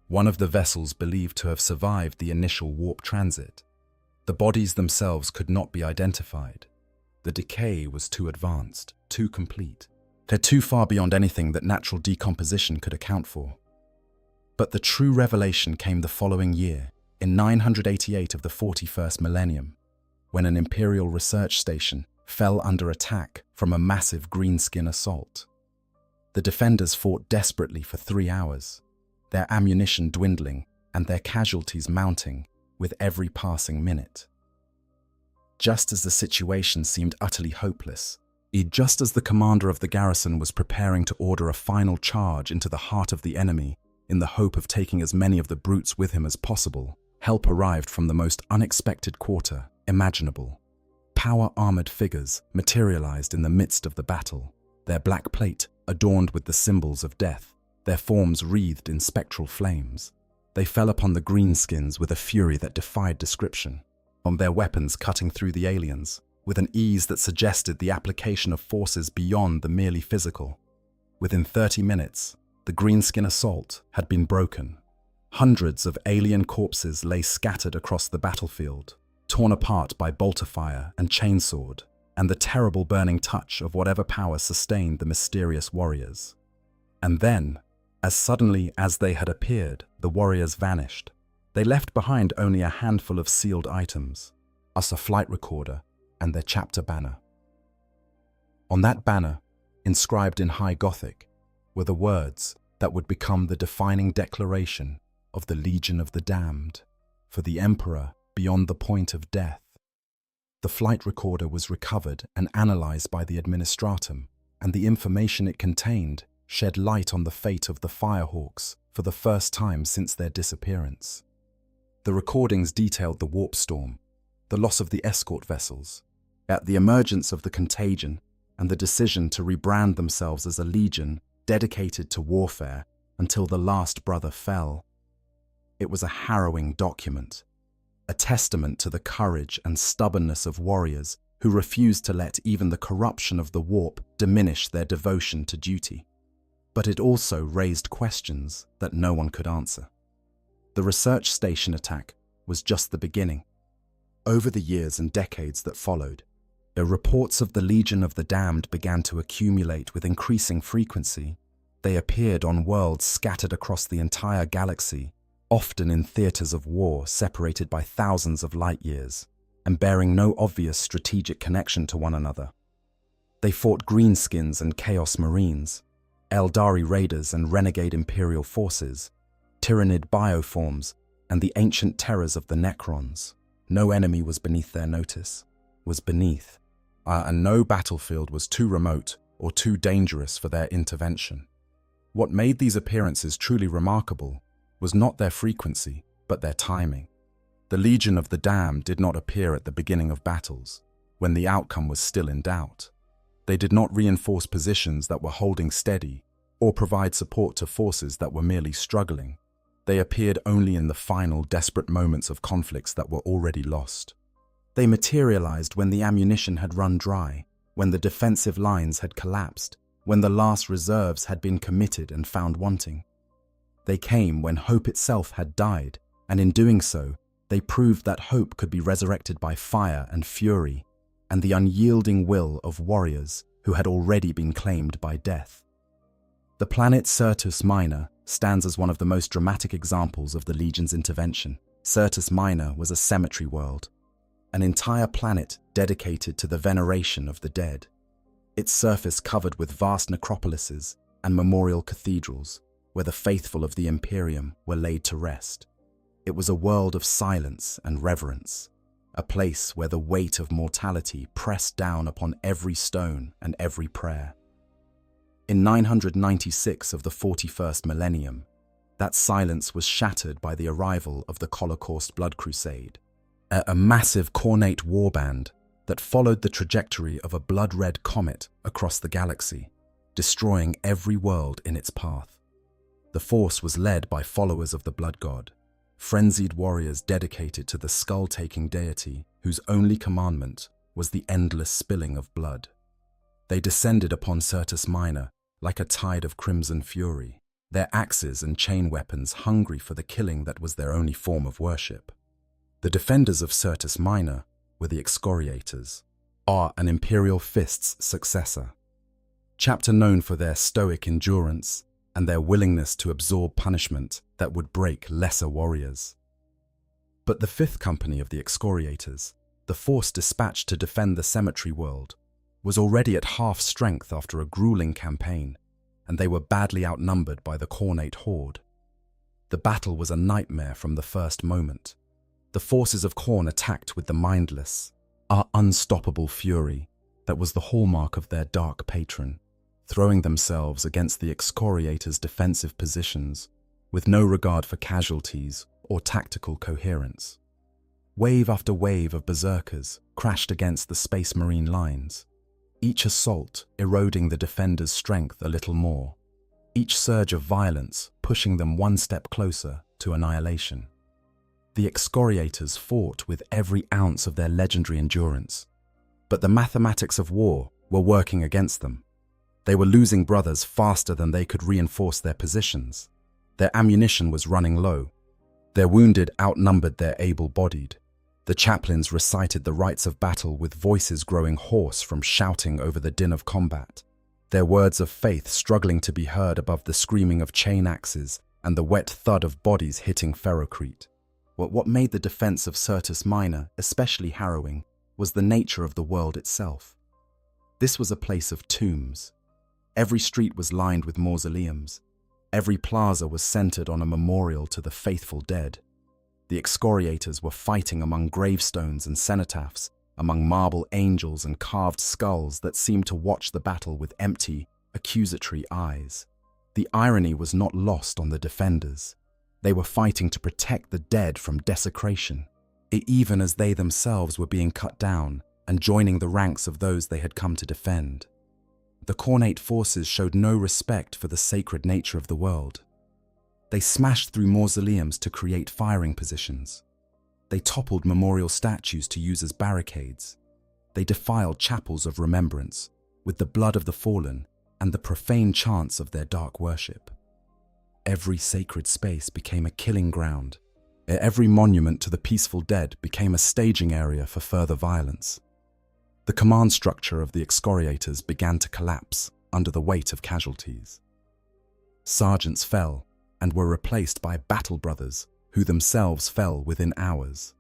one of the vessels believed to have survived the initial warp transit. The bodies themselves could not be identified. The decay was too advanced, too complete. They're too far beyond anything that natural decomposition could account for. But the true revelation came the following year, in 988 of the 41st Millennium, when an Imperial research station fell under attack from a massive greenskin assault. The defenders fought desperately for 3 hours, their ammunition dwindling and their casualties mounting with every passing minute. Just as the situation seemed utterly hopeless, just as the commander of the garrison was preparing to order a final charge into the heart of the enemy in the hope of taking as many of the brutes with him as possible, help arrived from the most unexpected quarter imaginable. Power-armored figures materialized in the midst of the battle, their black plate adorned with the symbols of death, their forms wreathed in spectral flames. They fell upon the greenskins with a fury that defied description, on their weapons cutting through the aliens, with an ease that suggested the application of forces beyond the merely physical. Within 30 minutes, the greenskin assault had been broken. Hundreds of alien corpses lay scattered across the battlefield, torn apart by bolter fire and chainsword, and the terrible burning touch of whatever power sustained the mysterious warriors. And then, as suddenly as they had appeared, the warriors vanished. They left behind only a handful of sealed items, a flight recorder, and their chapter banner. On that banner, inscribed in High Gothic, were the words that would become the defining declaration of the Legion of the Damned, for the Emperor beyond the point of death. The flight recorder was recovered and analyzed by the Administratum, and the information it contained shed light on the fate of the Firehawks for the first time since their disappearance. The recordings detailed the warp storm, the loss of the escort vessels, at the emergence of the contagion, and the decision to rebrand themselves as a legion dedicated to warfare until the last brother fell. It was a harrowing document, a testament to the courage and stubbornness of warriors who refused to let even the corruption of the warp diminish their devotion to duty. But it also raised questions that no one could answer. The research station attack was just the beginning. Over the years and decades that followed, the reports of the Legion of the Damned began to accumulate with increasing frequency. They appeared on worlds scattered across the entire galaxy, often in theaters of war separated by thousands of light years, and bearing no obvious strategic connection to one another. They fought greenskins and Chaos Marines, Eldari raiders and renegade Imperial forces, tyrannid bioforms, and the ancient terrors of the Necrons. No enemy was beneath their notice, and no battlefield was too remote or too dangerous for their intervention. What made these appearances truly remarkable was not their frequency, but their timing. The Legion of the Damned did not appear at the beginning of battles, when the outcome was still in doubt. They did not reinforce positions that were holding steady or provide support to forces that were merely struggling. They appeared only in the final, desperate moments of conflicts that were already lost. They materialized when the ammunition had run dry, when the defensive lines had collapsed, when the last reserves had been committed and found wanting. They came when hope itself had died, and in doing so, they proved that hope could be resurrected by fire and fury, and the unyielding will of warriors who had already been claimed by death. The planet Syrtis Minor stands as one of the most dramatic examples of the Legion's intervention. Syrtis Minor was a cemetery world, an entire planet dedicated to the veneration of the dead. Its surface covered with vast necropolises and memorial cathedrals where the faithful of the Imperium were laid to rest. It was a world of silence and reverence, a place where the weight of mortality pressed down upon every stone and every prayer. In 996 of the 41st Millennium, that silence was shattered by the arrival of the Holocaust Blood Crusade, a massive Khornate warband that followed the trajectory of a blood-red comet across the galaxy, destroying every world in its path. The force was led by followers of the Blood God, frenzied warriors dedicated to the skull-taking deity whose only commandment was the endless spilling of blood. They descended upon Syrtis Minor like a tide of crimson fury, their axes and chain weapons hungry for the killing that was their only form of worship. The defenders of Syrtis Minor were the excoriators, an Imperial Fist's successor. Chapter known for their stoic endurance and their willingness to absorb punishment that would break lesser warriors. But the fifth company of the excoriators, the force dispatched to defend the cemetery world, was already at half strength after a grueling campaign, and they were badly outnumbered by the Khornate horde. The battle was a nightmare from the first moment. The forces of Khorne attacked with the mindless, unstoppable fury that was the hallmark of their dark patron, throwing themselves against the excoriators' defensive positions with no regard for casualties or tactical coherence. Wave after wave of berserkers crashed against the Space Marine lines, each assault eroding the defenders' strength a little more, each surge of violence pushing them one step closer to annihilation. The excoriators fought with every ounce of their legendary endurance, but the mathematics of war were working against them. They were losing brothers faster than they could reinforce their positions. Their ammunition was running low. Their wounded outnumbered their able-bodied. The chaplains recited the rites of battle with voices growing hoarse from shouting over the din of combat, their words of faith struggling to be heard above the screaming of chain axes and the wet thud of bodies hitting ferrocrete. What made the defense of Syrtis Minor especially harrowing was the nature of the world itself. This was a place of tombs. Every street was lined with mausoleums. Every plaza was centered on a memorial to the faithful dead. The excoriators were fighting among gravestones and cenotaphs, among marble angels and carved skulls that seemed to watch the battle with empty, accusatory eyes. The irony was not lost on the defenders. They were fighting to protect the dead from desecration, even as they themselves were being cut down and joining the ranks of those they had come to defend. The Khornate forces showed no respect for the sacred nature of the world. They smashed through mausoleums to create firing positions. They toppled memorial statues to use as barricades. They defiled chapels of remembrance with the blood of the fallen and the profane chants of their dark worship. Every sacred space became a killing ground. Every monument to the peaceful dead became a staging area for further violence. The command structure of the excoriators began to collapse under the weight of casualties. Sergeants fell and were replaced by battle brothers who themselves fell within hours.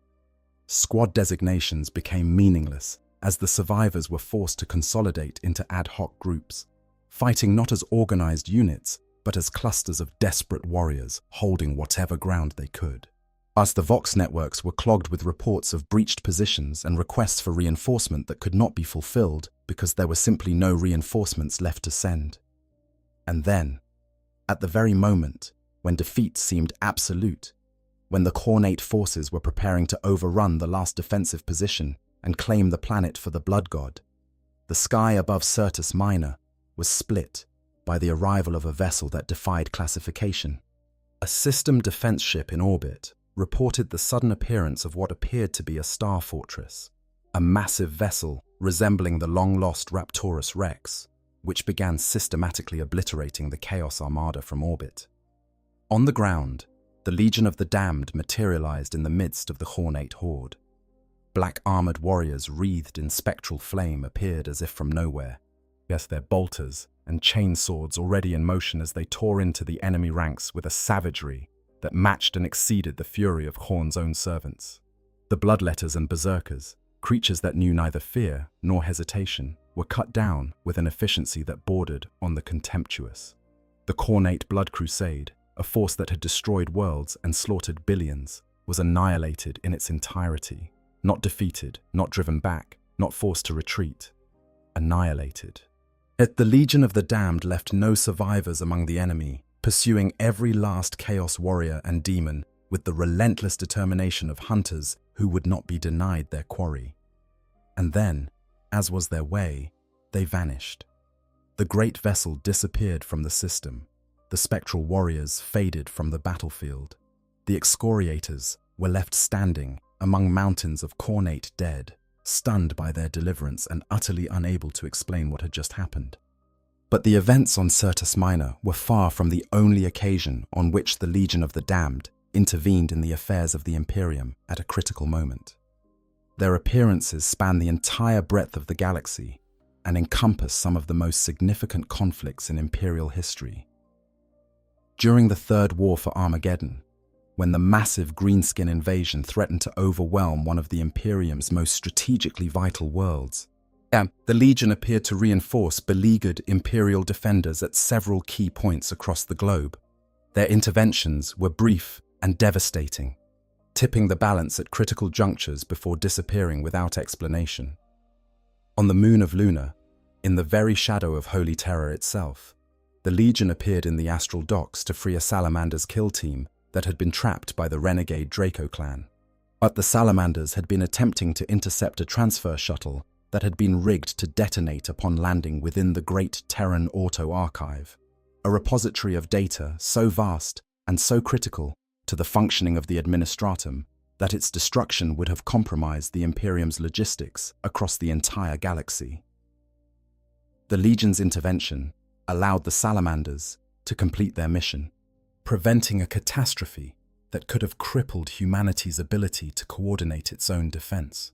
Squad designations became meaningless as the survivors were forced to consolidate into ad hoc groups, fighting not as organized units, but as clusters of desperate warriors holding whatever ground they could. As the Vox networks were clogged with reports of breached positions and requests for reinforcement that could not be fulfilled because there were simply no reinforcements left to send. And then, at the very moment when defeat seemed absolute, when the Khornate forces were preparing to overrun the last defensive position and claim the planet for the Blood God, the sky above Syrtis Minor was split by the arrival of a vessel that defied classification. A system defense ship in orbit reported the sudden appearance of what appeared to be a star fortress, a massive vessel resembling the long-lost Raptorus Rex, which began systematically obliterating the Chaos Armada from orbit. On the ground, the Legion of the Damned materialized in the midst of the Khornate horde. Black armored warriors wreathed in spectral flame appeared as if from nowhere. Yes, their bolters and chain swords already in motion as they tore into the enemy ranks with a savagery that matched and exceeded the fury of Khorne's own servants. The bloodletters and berserkers, creatures that knew neither fear nor hesitation, were cut down with an efficiency that bordered on the contemptuous. The Khornate Blood Crusade, a force that had destroyed worlds and slaughtered billions, was annihilated in its entirety. Not defeated, not driven back, not forced to retreat. Annihilated. Yet the Legion of the Damned left no survivors among the enemy, pursuing every last Chaos warrior and demon with the relentless determination of hunters who would not be denied their quarry. And then, as was their way, they vanished. The great vessel disappeared from the system. The spectral warriors faded from the battlefield. The excoriators were left standing among mountains of Khornate dead, stunned by their deliverance and utterly unable to explain what had just happened. But the events on Syrtis Minor were far from the only occasion on which the Legion of the Damned intervened in the affairs of the Imperium at a critical moment. Their appearances span the entire breadth of the galaxy and encompass some of the most significant conflicts in Imperial history. During the Third War for Armageddon, when the massive greenskin invasion threatened to overwhelm one of the Imperium's most strategically vital worlds, the Legion appeared to reinforce beleaguered Imperial defenders at several key points across the globe. Their interventions were brief and devastating, tipping the balance at critical junctures before disappearing without explanation. On the moon of Luna, in the very shadow of Holy Terror itself, the Legion appeared in the astral docks to free a Salamander's kill team that had been trapped by the renegade Draco clan. But the Salamanders had been attempting to intercept a transfer shuttle that had been rigged to detonate upon landing within the Great Terran Auto Archive, a repository of data so vast and so critical to the functioning of the Administratum that its destruction would have compromised the Imperium's logistics across the entire galaxy. The Legion's intervention allowed the Salamanders to complete their mission, preventing a catastrophe that could have crippled humanity's ability to coordinate its own defense.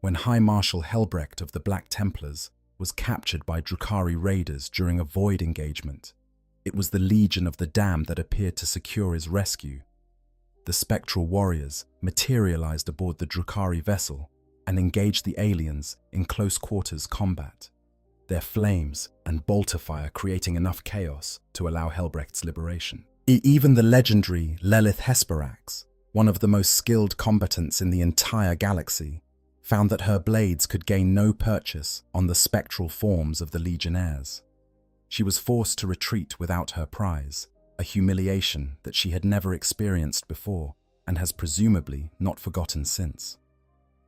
When High Marshal Helbrecht of the Black Templars was captured by Drukhari raiders during a void engagement, it was the Legion of the Damned that appeared to secure his rescue. The spectral warriors materialized aboard the Drukhari vessel and engaged the aliens in close quarters combat, their flames and bolter fire creating enough chaos to allow Helbrecht's liberation. Even the legendary Lelith Hesperax, one of the most skilled combatants in the entire galaxy, found that her blades could gain no purchase on the spectral forms of the Legionnaires. She was forced to retreat without her prize, a humiliation that she had never experienced before and has presumably not forgotten since.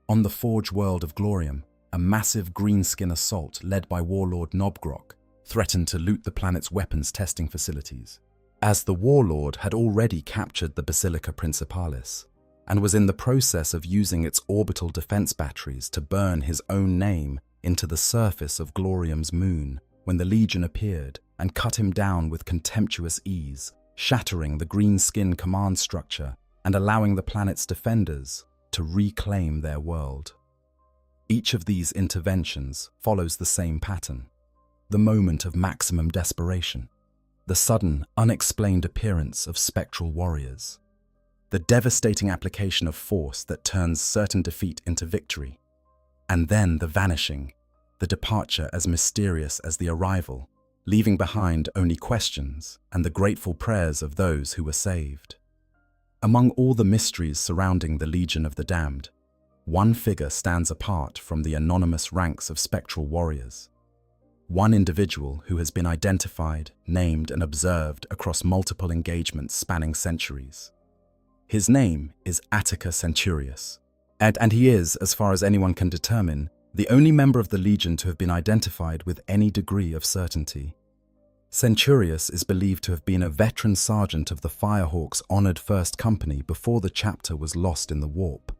On the Forge world of Glorium, a massive greenskin assault led by Warlord Nobgrok threatened to loot the planet's weapons testing facilities, as the Warlord had already captured the Basilica Principalis and was in the process of using its orbital defense batteries to burn his own name into the surface of Glorium's moon when the Legion appeared and cut him down with contemptuous ease, shattering the greenskin command structure and allowing the planet's defenders to reclaim their world. Each of these interventions follows the same pattern: the moment of maximum desperation, the sudden, unexplained appearance of spectral warriors, the devastating application of force that turns certain defeat into victory, and then the vanishing, the departure as mysterious as the arrival, leaving behind only questions and the grateful prayers of those who were saved. Among all the mysteries surrounding the Legion of the Damned, one figure stands apart from the anonymous ranks of spectral warriors. One individual who has been identified, named, and observed across multiple engagements spanning centuries. His name is Attica Centurius, and he is, as far as anyone can determine, the only member of the Legion to have been identified with any degree of certainty. Centurius is believed to have been a veteran sergeant of the Firehawks' honored First Company before the chapter was lost in the warp.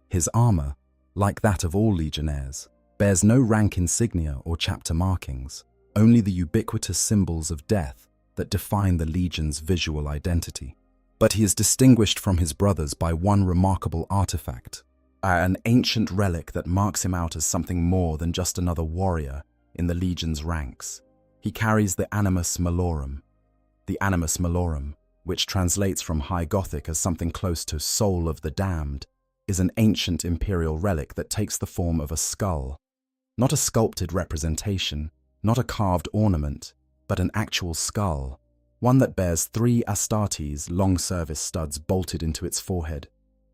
His armor, like that of all legionnaires, bears no rank insignia or chapter markings, only the ubiquitous symbols of death that define the Legion's visual identity. But he is distinguished from his brothers by one remarkable artifact, an ancient relic that marks him out as something more than just another warrior in the Legion's ranks. He carries the Animus Malorum. The Animus Malorum, which translates from High Gothic as something close to Soul of the Damned, is an ancient imperial relic that takes the form of a skull. Not a sculpted representation, not a carved ornament, but an actual skull, one that bears 3 Astartes long-service studs bolted into its forehead.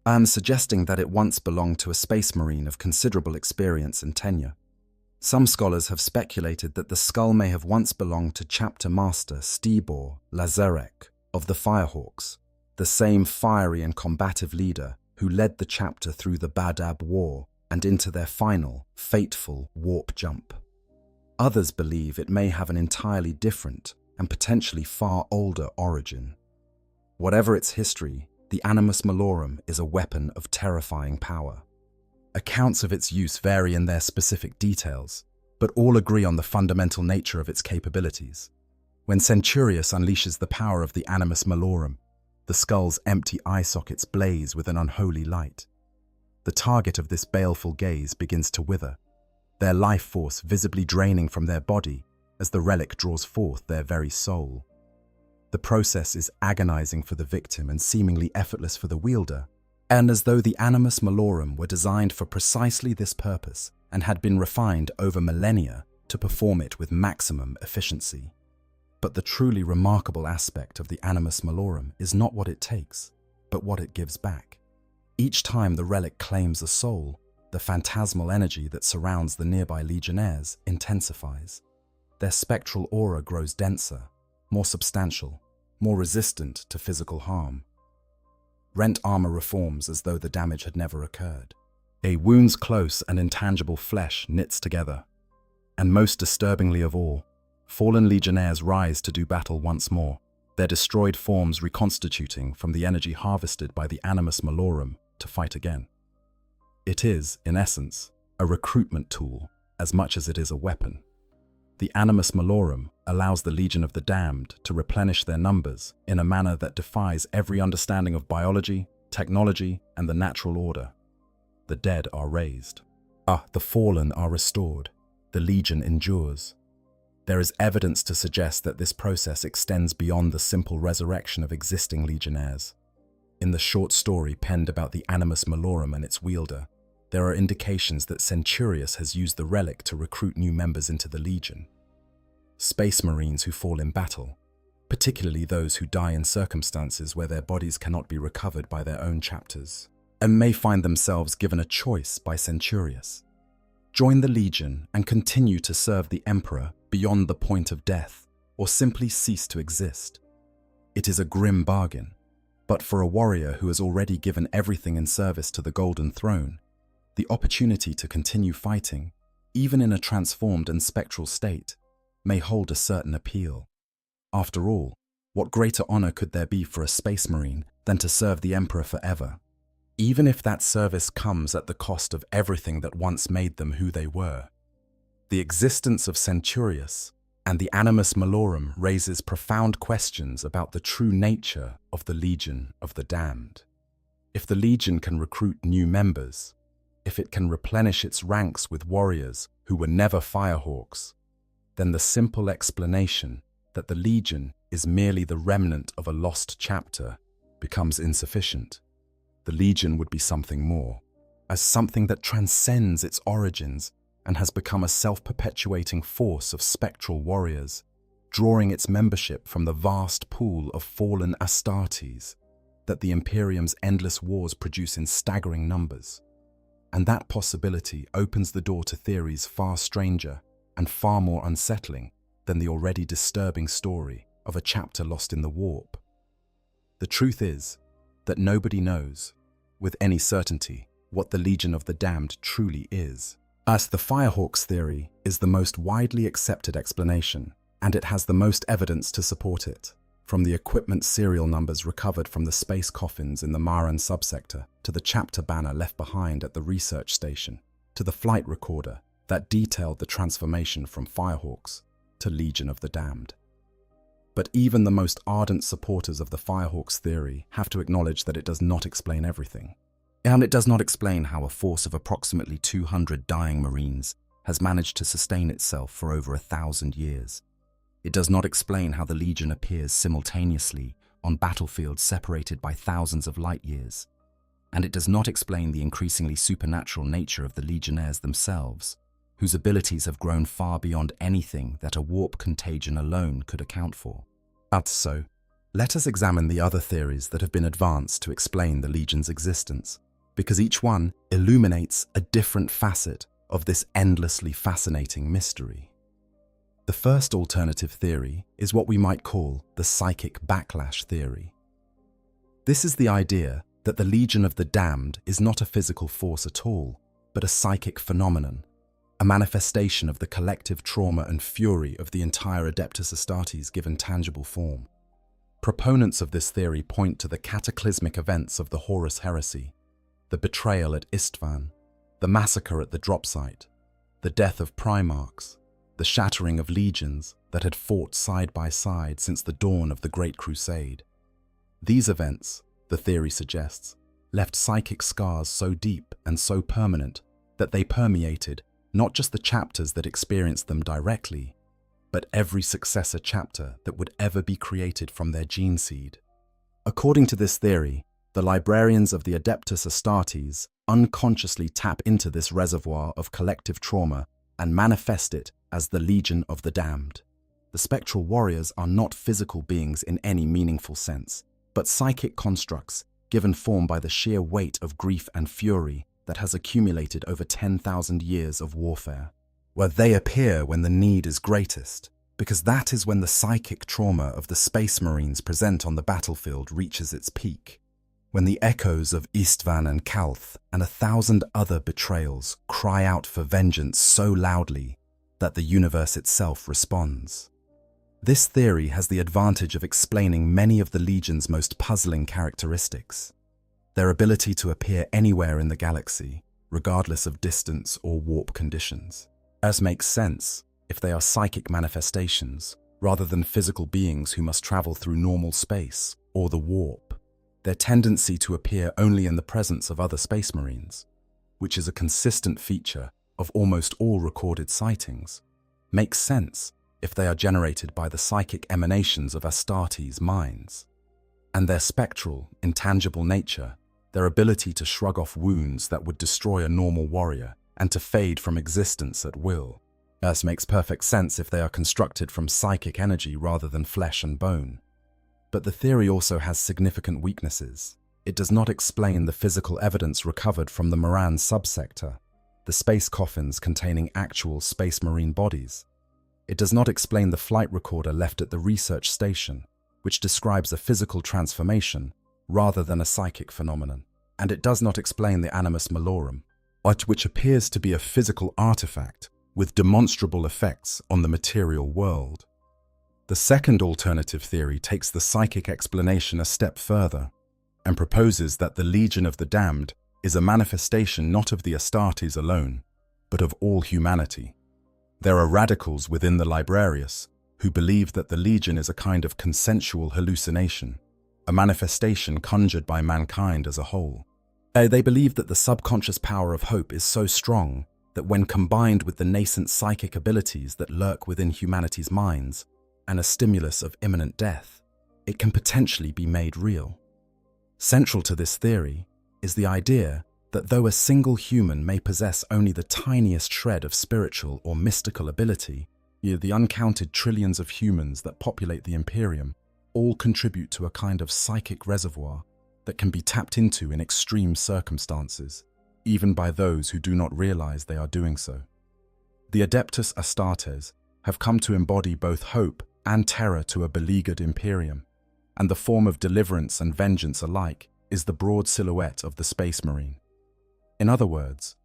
I am suggesting that it once belonged to a space marine of considerable experience and tenure. Some scholars have speculated that the skull may have once belonged to Chapter Master Stibor Lazarek of the Firehawks, the same fiery and combative leader who led the chapter through the Badab War and into their final, fateful warp jump. Others believe it may have an entirely different and potentially far older origin. Whatever its history, the Animus Malorum is a weapon of terrifying power. Accounts of its use vary in their specific details, but all agree on the fundamental nature of its capabilities. When Centurius unleashes the power of the Animus Malorum, the skull's empty eye sockets blaze with an unholy light. The target of this baleful gaze begins to wither, their life force visibly draining from their body as the relic draws forth their very soul. The process is agonizing for the victim and seemingly effortless for the wielder, and as though the Animus Malorum were designed for precisely this purpose and had been refined over millennia to perform it with maximum efficiency. But the truly remarkable aspect of the Animus Malorum is not what it takes, but what it gives back. Each time the relic claims a soul, the phantasmal energy that surrounds the nearby legionnaires intensifies. Their spectral aura grows denser, more substantial, more resistant to physical harm. Rent armor reforms as though the damage had never occurred. A wound's close and intangible flesh knits together. And most disturbingly of all, fallen legionnaires rise to do battle once more, their destroyed forms reconstituting from the energy harvested by the Animus Malorum to fight again. It is, in essence, a recruitment tool as much as it is a weapon. The Animus Malorum allows the Legion of the Damned to replenish their numbers in a manner that defies every understanding of biology, technology, and the natural order. The dead are raised. The fallen are restored. The Legion endures. There is evidence to suggest that this process extends beyond the simple resurrection of existing legionnaires. In the short story penned about the Animus Malorum and its wielder, there are indications that Centurius has used the relic to recruit new members into the Legion. Space Marines who fall in battle, particularly those who die in circumstances where their bodies cannot be recovered by their own chapters, and may find themselves given a choice by Centurius. Join the Legion and continue to serve the Emperor beyond the point of death, or simply cease to exist. It is a grim bargain, but for a warrior who has already given everything in service to the Golden Throne, the opportunity to continue fighting, even in a transformed and spectral state, may hold a certain appeal. After all, what greater honor could there be for a Space Marine than to serve the Emperor forever, even if that service comes at the cost of everything that once made them who they were? The existence of Centurius and the Animus Malorum raises profound questions about the true nature of the Legion of the Damned. If the Legion can recruit new members, if it can replenish its ranks with warriors who were never Firehawks, then the simple explanation that the Legion is merely the remnant of a lost chapter becomes insufficient. The Legion would be something more, as something that transcends its origins and has become a self-perpetuating force of spectral warriors, drawing its membership from the vast pool of fallen Astartes. that the Imperium's endless wars produce in staggering numbers. And that possibility opens the door to theories far stranger and far more unsettling than the already disturbing story of a chapter lost in the warp. The truth is that nobody knows, with any certainty, what the Legion of the Damned truly is. As the Firehawks theory is the most widely accepted explanation, and it has the most evidence to support it. From the equipment serial numbers recovered from the space coffins in the Maran subsector, to the chapter banner left behind at the research station, to the flight recorder that detailed the transformation from Firehawks to Legion of the Damned. But even the most ardent supporters of the Firehawks theory have to acknowledge that it does not explain everything. And it does not explain how a force of approximately 200 dying Marines has managed to sustain itself for over 1,000 years. It does not explain how the Legion appears simultaneously on battlefields separated by thousands of light years. And it does not explain the increasingly supernatural nature of the Legionnaires themselves, whose abilities have grown far beyond anything that a warp contagion alone could account for. So, let us examine the other theories that have been advanced to explain the Legion's existence, because each one illuminates a different facet of this endlessly fascinating mystery. The first alternative theory is what we might call the psychic backlash theory. This is the idea that the Legion of the Damned is not a physical force at all, but a psychic phenomenon, a manifestation of the collective trauma and fury of the entire Adeptus Astartes given tangible form. Proponents of this theory point to the cataclysmic events of the Horus Heresy, the betrayal at Istvan, the massacre at the drop site, the death of Primarchs, the shattering of legions that had fought side by side since the dawn of the Great Crusade. These events, the theory suggests, left psychic scars so deep and so permanent that they permeated not just the chapters that experienced them directly, but every successor chapter that would ever be created from their gene seed. According to this theory, the librarians of the Adeptus Astartes unconsciously tap into this reservoir of collective trauma and manifest it as the Legion of the Damned. The spectral warriors are not physical beings in any meaningful sense, but psychic constructs given form by the sheer weight of grief and fury that has accumulated over 10,000 years of warfare. Where they appear when the need is greatest, because that is when the psychic trauma of the Space Marines present on the battlefield reaches its peak. When the echoes of Istvan and Kalth and 1,000 other betrayals cry out for vengeance so loudly that the universe itself responds. This theory has the advantage of explaining many of the Legion's most puzzling characteristics. Their ability to appear anywhere in the galaxy, regardless of distance or warp conditions. As makes sense if they are psychic manifestations, rather than physical beings who must travel through normal space or the warp. Their tendency to appear only in the presence of other Space Marines, which is a consistent feature of almost all recorded sightings, makes sense if they are generated by the psychic emanations of Astartes' minds. And their spectral, intangible nature, their ability to shrug off wounds that would destroy a normal warrior and to fade from existence at will. This makes perfect sense if they are constructed from psychic energy rather than flesh and bone. But the theory also has significant weaknesses. It does not explain the physical evidence recovered from the Maran subsector, the space coffins containing actual Space Marine bodies. It does not explain the flight recorder left at the research station, which describes a physical transformation rather than a psychic phenomenon. And it does not explain the Animus Malorum, which appears to be a physical artifact with demonstrable effects on the material world. The second alternative theory takes the psychic explanation a step further and proposes that the Legion of the Damned is a manifestation not of the Astartes alone, but of all humanity. There are radicals within the Librarius who believe that the Legion is a kind of consensual hallucination, a manifestation conjured by mankind as a whole. They believe that the subconscious power of hope is so strong that when combined with the nascent psychic abilities that lurk within humanity's minds and a stimulus of imminent death, it can potentially be made real. Central to this theory is the idea that though a single human may possess only the tiniest shred of spiritual or mystical ability, the uncounted trillions of humans that populate the Imperium all contribute to a kind of psychic reservoir that can be tapped into in extreme circumstances, even by those who do not realize they are doing so. The Adeptus Astartes have come to embody both hope and terror to a beleaguered Imperium, and the form of deliverance and vengeance alike is the broad silhouette of the Space Marine. In other words,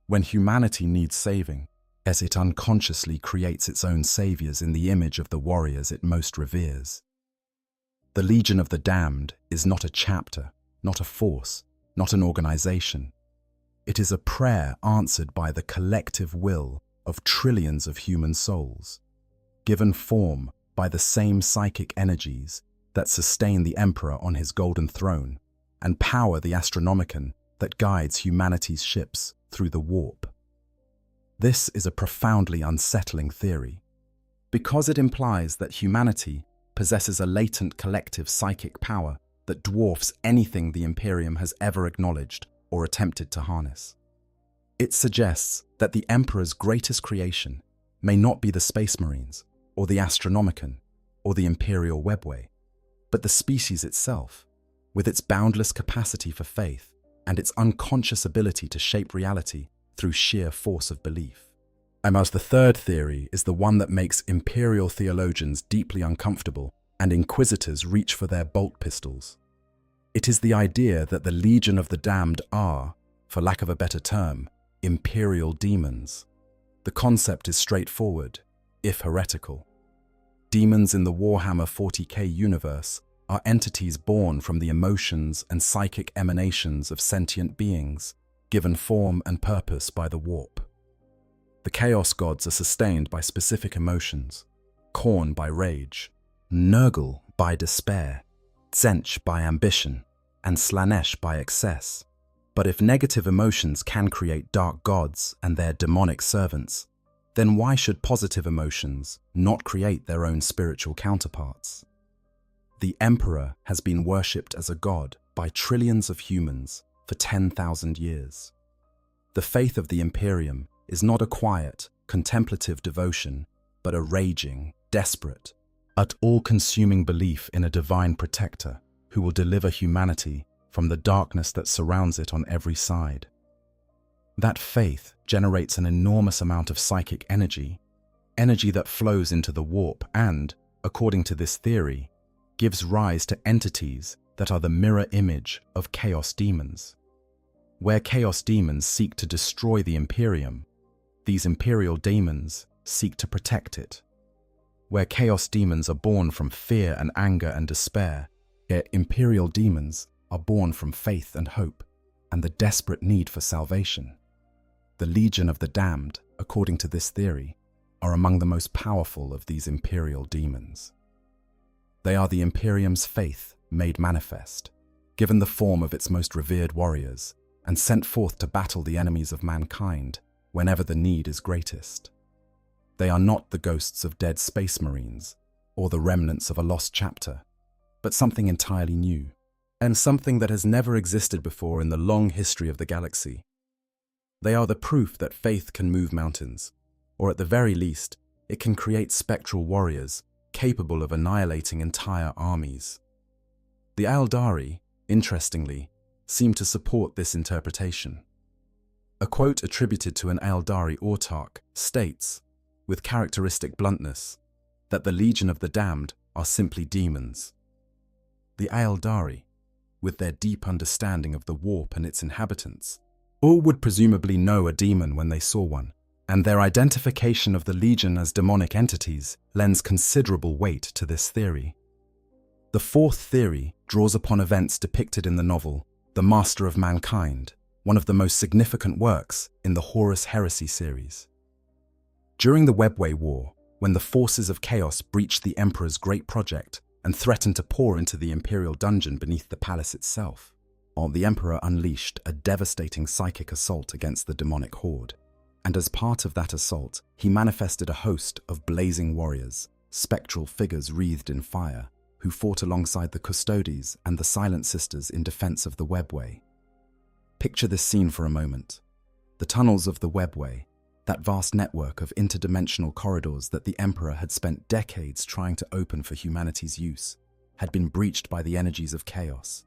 when humanity needs saving, as it unconsciously creates its own saviors in the image of the warriors it most reveres. The Legion of the Damned is not a chapter, not a force, not an organization. It is a prayer answered by the collective will of trillions of human souls, given form by the same psychic energies that sustain the Emperor on his golden throne and power the Astronomicon that guides humanity's ships through the warp. This is a profoundly unsettling theory, because it implies that humanity possesses a latent collective psychic power that dwarfs anything the Imperium has ever acknowledged or attempted to harness. It suggests that the Emperor's greatest creation may not be the Space Marines, or the Astronomicon, or the Imperial Webway, but the species itself, with its boundless capacity for faith and its unconscious ability to shape reality through sheer force of belief. The third theory is the one that makes imperial theologians deeply uncomfortable and inquisitors reach for their bolt pistols. It is the idea that the Legion of the Damned are, for lack of a better term, imperial demons. The concept is straightforward, if heretical. Demons in the Warhammer 40K universe are entities born from the emotions and psychic emanations of sentient beings, given form and purpose by the warp. The Chaos Gods are sustained by specific emotions: Khorne by rage, Nurgle by despair, Tzeentch by ambition, and Slaanesh by excess. But if negative emotions can create dark gods and their demonic servants, then why should positive emotions not create their own spiritual counterparts? The Emperor has been worshipped as a god by trillions of humans for 10,000 years. The faith of the Imperium is not a quiet, contemplative devotion, but a raging, desperate, all-consuming belief in a divine protector who will deliver humanity from the darkness that surrounds it on every side. That faith generates an enormous amount of psychic energy that flows into the warp and, according to this theory, gives rise to entities that are the mirror image of chaos demons. Where chaos demons seek to destroy the Imperium, these imperial demons seek to protect it. Where chaos demons are born from fear and anger and despair, yet imperial demons are born from faith and hope and the desperate need for salvation. The Legion of the Damned, according to this theory, are among the most powerful of these imperial demons. They are the Imperium's faith made manifest, given the form of its most revered warriors, and sent forth to battle the enemies of mankind whenever the need is greatest. They are not the ghosts of dead space marines or the remnants of a lost chapter, but something entirely new, and something that has never existed before in the long history of the galaxy. They are the proof that faith can move mountains, or at the very least, it can create spectral warriors capable of annihilating entire armies. The Aeldari, interestingly, seem to support this interpretation. A quote attributed to an Aeldari autarch states, with characteristic bluntness, that the Legion of the Damned are simply demons. The Aeldari, with their deep understanding of the warp and its inhabitants, all would presumably know a demon when they saw one, and their identification of the Legion as demonic entities lends considerable weight to this theory. The fourth theory draws upon events depicted in the novel The Master of Mankind, one of the most significant works in the Horus Heresy series. During the Webway War, when the forces of chaos breached the Emperor's great project and threatened to pour into the Imperial dungeon beneath the palace itself, while the Emperor unleashed a devastating psychic assault against the demonic horde. And as part of that assault, he manifested a host of blazing warriors, spectral figures wreathed in fire, who fought alongside the Custodes and the Silent Sisters in defense of the Webway. Picture this scene for a moment. The tunnels of the Webway, that vast network of interdimensional corridors that the Emperor had spent decades trying to open for humanity's use, had been breached by the energies of chaos,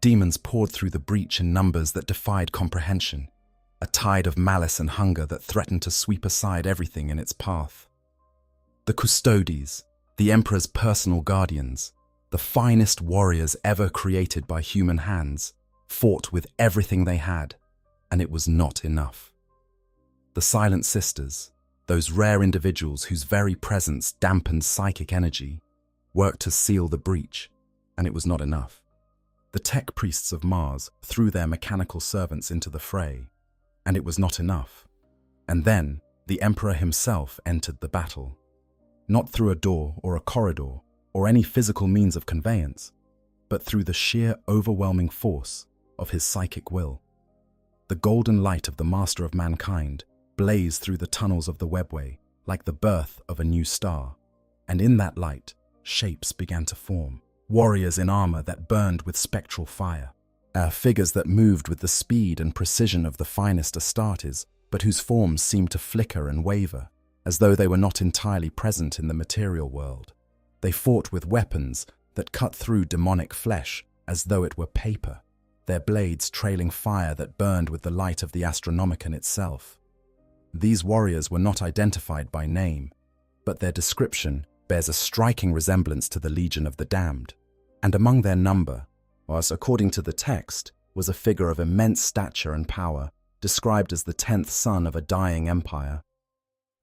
Demons poured through the breach in numbers that defied comprehension, a tide of malice and hunger that threatened to sweep aside everything in its path. The Custodes, the Emperor's personal guardians, the finest warriors ever created by human hands, fought with everything they had, and it was not enough. The Silent Sisters, those rare individuals whose very presence dampened psychic energy, worked to seal the breach, and it was not enough. The tech priests of Mars threw their mechanical servants into the fray, and it was not enough. And then the Emperor himself entered the battle, not through a door or a corridor or any physical means of conveyance, but through the sheer overwhelming force of his psychic will. The golden light of the Master of Mankind blazed through the tunnels of the webway like the birth of a new star, and in that light, shapes began to form, warriors in armor that burned with spectral fire, figures that moved with the speed and precision of the finest Astartes, but whose forms seemed to flicker and waver, as though they were not entirely present in the material world. They fought with weapons that cut through demonic flesh as though it were paper, their blades trailing fire that burned with the light of the Astronomicon itself. These warriors were not identified by name, but their description bears a striking resemblance to the Legion of the Damned, and among their number was, according to the text, was a figure of immense stature and power, described as the 10th son of a dying empire.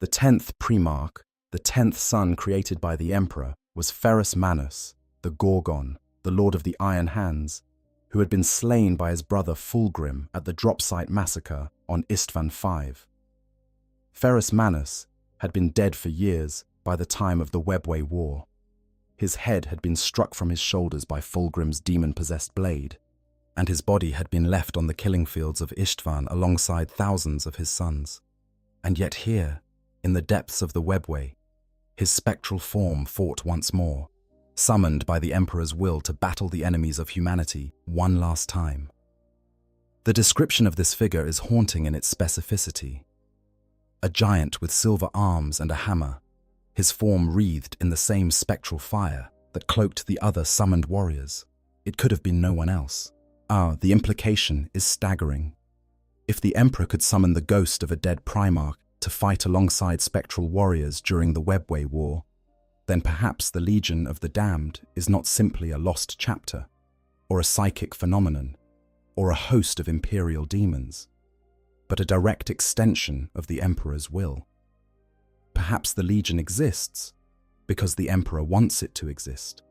The 10th Primarch, the 10th son created by the Emperor, was Ferrus Manus, the Gorgon, the Lord of the Iron Hands, who had been slain by his brother Fulgrim at the Dropsite massacre on Istvan V. Ferrus Manus had been dead for years by the time of the Webway War. His head had been struck from his shoulders by Fulgrim's demon-possessed blade, and his body had been left on the killing fields of Istvan alongside thousands of his sons. And yet here, in the depths of the Webway, his spectral form fought once more, summoned by the Emperor's will to battle the enemies of humanity one last time. The description of this figure is haunting in its specificity. A giant with silver arms and a hammer, his form wreathed in the same spectral fire that cloaked the other summoned warriors. It could have been no one else. The implication is staggering. If the Emperor could summon the ghost of a dead Primarch to fight alongside spectral warriors during the Webway War, then perhaps the Legion of the Damned is not simply a lost chapter, or a psychic phenomenon, or a host of imperial demons, but a direct extension of the Emperor's will. Perhaps the Legion exists because the Emperor wants it to exist,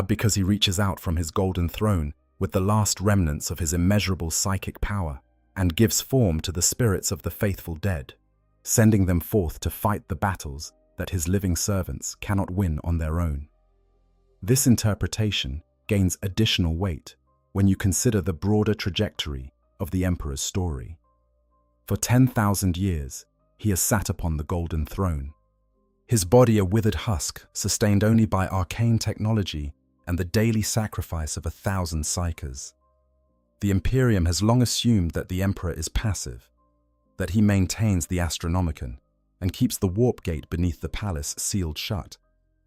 because he reaches out from his golden throne with the last remnants of his immeasurable psychic power and gives form to the spirits of the faithful dead, sending them forth to fight the battles that his living servants cannot win on their own. This interpretation gains additional weight when you consider the broader trajectory of the Emperor's story. For 10,000 years, he has sat upon the golden throne, his body a withered husk sustained only by arcane technology and the daily sacrifice of 1,000 psykers. The Imperium has long assumed that the Emperor is passive, that he maintains the Astronomicon and keeps the warp gate beneath the palace sealed shut,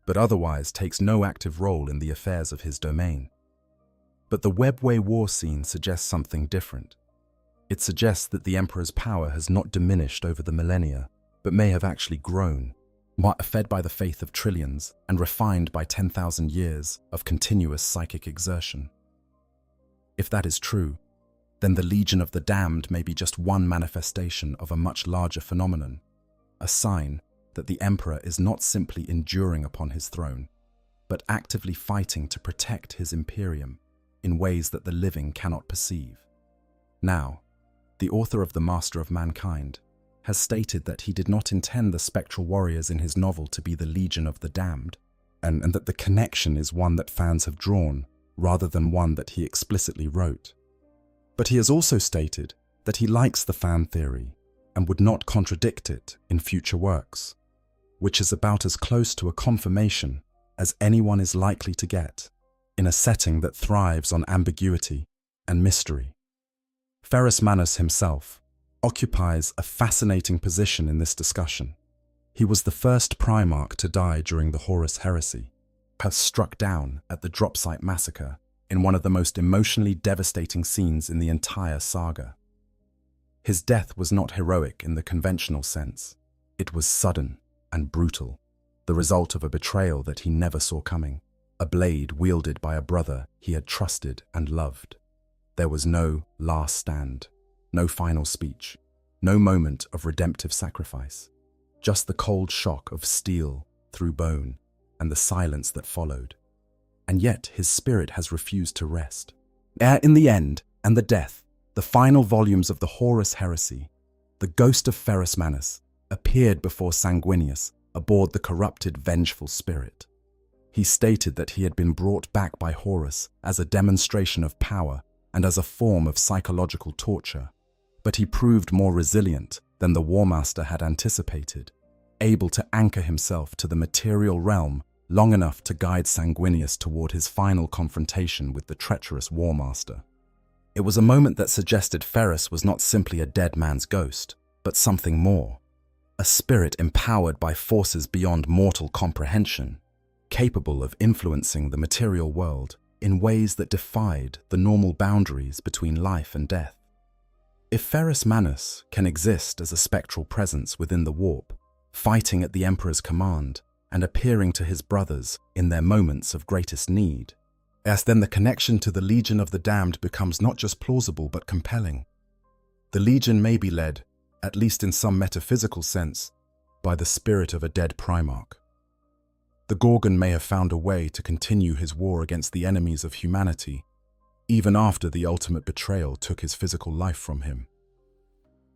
but otherwise takes no active role in the affairs of his domain. But the Webway War scene suggests something different. It suggests that the Emperor's power has not diminished over the millennia, but may have actually grown, fed by the faith of trillions and refined by 10,000 years of continuous psychic exertion. If that is true, then the Legion of the Damned may be just one manifestation of a much larger phenomenon, a sign that the Emperor is not simply enduring upon his throne, but actively fighting to protect his Imperium in ways that the living cannot perceive. Now, the author of The Master of Mankind has stated that he did not intend the spectral warriors in his novel to be the Legion of the Damned, and that the connection is one that fans have drawn, rather than one that he explicitly wrote. But he has also stated that he likes the fan theory and would not contradict it in future works, which is about as close to a confirmation as anyone is likely to get in a setting that thrives on ambiguity and mystery. Ferrus Manus himself occupies a fascinating position in this discussion. He was the first Primarch to die during the Horus Heresy, struck down at the Dropsite massacre in one of the most emotionally devastating scenes in the entire saga. His death was not heroic in the conventional sense. It was sudden and brutal, the result of a betrayal that he never saw coming, a blade wielded by a brother he had trusted and loved. There was no last stand, no final speech, no moment of redemptive sacrifice, just the cold shock of steel through bone and the silence that followed. And yet his spirit has refused to rest. In the end, and the death, the final volumes of the Horus Heresy, the ghost of Ferrus Manus appeared before Sanguinius aboard the corrupted, vengeful spirit. He stated that he had been brought back by Horus as a demonstration of power and as a form of psychological torture, but he proved more resilient than the War Master had anticipated, able to anchor himself to the material realm long enough to guide Sanguinius toward his final confrontation with the treacherous War Master. It was a moment that suggested Ferrus was not simply a dead man's ghost, but something more, a spirit empowered by forces beyond mortal comprehension, capable of influencing the material world in ways that defied the normal boundaries between life and death. If Ferrus Manus can exist as a spectral presence within the warp, fighting at the Emperor's command and appearing to his brothers in their moments of greatest need, then the connection to the Legion of the Damned becomes not just plausible but compelling. The Legion may be led, at least in some metaphysical sense, by the spirit of a dead Primarch. The Gorgon may have found a way to continue his war against the enemies of humanity, even after the ultimate betrayal took his physical life from him.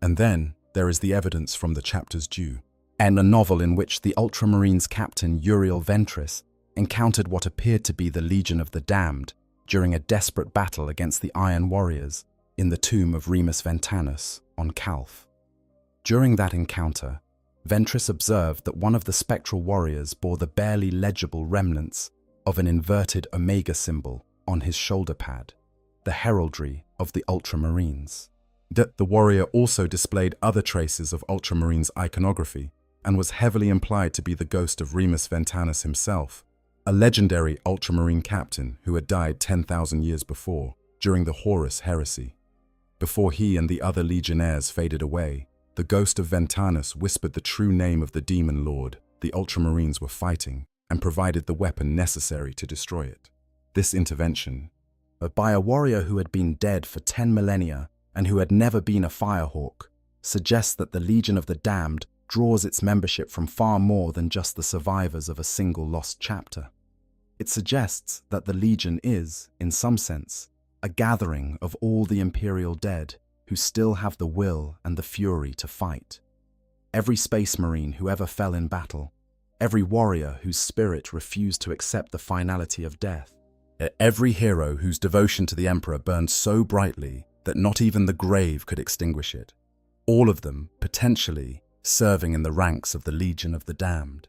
And then there is the evidence from the chapters due, and a novel in which the Ultramarines captain Uriel Ventris encountered what appeared to be the Legion of the Damned during a desperate battle against the Iron Warriors in the tomb of Remus Ventanus on Calth. During that encounter, Ventris observed that one of the spectral warriors bore the barely legible remnants of an inverted Omega symbol on his shoulder pad, the heraldry of the Ultramarines. The warrior also displayed other traces of Ultramarines iconography and was heavily implied to be the ghost of Remus Ventanus himself, a legendary Ultramarine captain who had died 10,000 years before, during the Horus Heresy. Before he and the other legionnaires faded away, the ghost of Ventanus whispered the true name of the demon lord the Ultramarines were fighting and provided the weapon necessary to destroy it. This intervention, by a warrior who had been dead for 10 millennia and who had never been a firehawk, suggests that the Legion of the Damned draws its membership from far more than just the survivors of a single lost chapter. It suggests that the Legion is, in some sense, a gathering of all the Imperial dead who still have the will and the fury to fight. Every Space Marine who ever fell in battle, every warrior whose spirit refused to accept the finality of death, every hero whose devotion to the Emperor burned so brightly that not even the grave could extinguish it, all of them potentially serving in the ranks of the Legion of the Damned.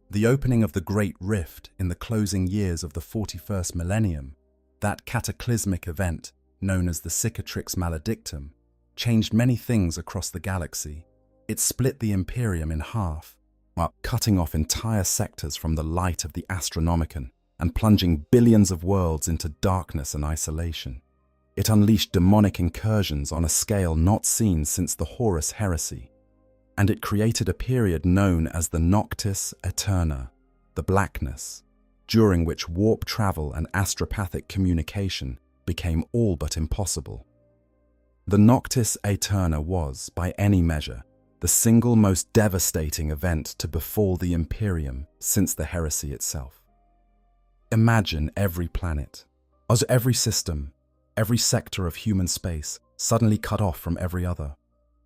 The opening of the Great Rift in the closing years of the 41st Millennium, that cataclysmic event known as the Cicatrix Maledictum, changed many things across the galaxy. It split the Imperium in half, while cutting off entire sectors from the light of the Astronomicon and plunging billions of worlds into darkness and isolation. It unleashed demonic incursions on a scale not seen since the Horus Heresy, and it created a period known as the Noctis Aeterna, the Blackness, during which warp travel and astropathic communication became all but impossible. The Noctis Aeterna was, by any measure, the single most devastating event to befall the Imperium since the heresy itself. Imagine every planet, as every system, every sector of human space suddenly cut off from every other.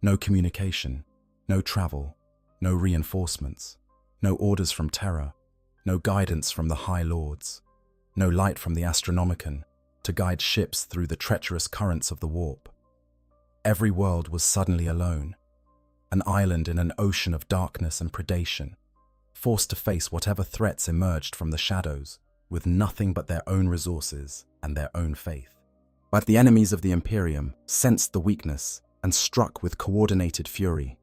No communication, no travel, no reinforcements, no orders from Terra, no guidance from the High Lords, no light from the Astronomicon to guide ships through the treacherous currents of the warp. Every world was suddenly alone, an island in an ocean of darkness and predation, forced to face whatever threats emerged from the shadows, with nothing but their own resources and their own faith. But the enemies of the Imperium sensed the weakness and struck with coordinated fury.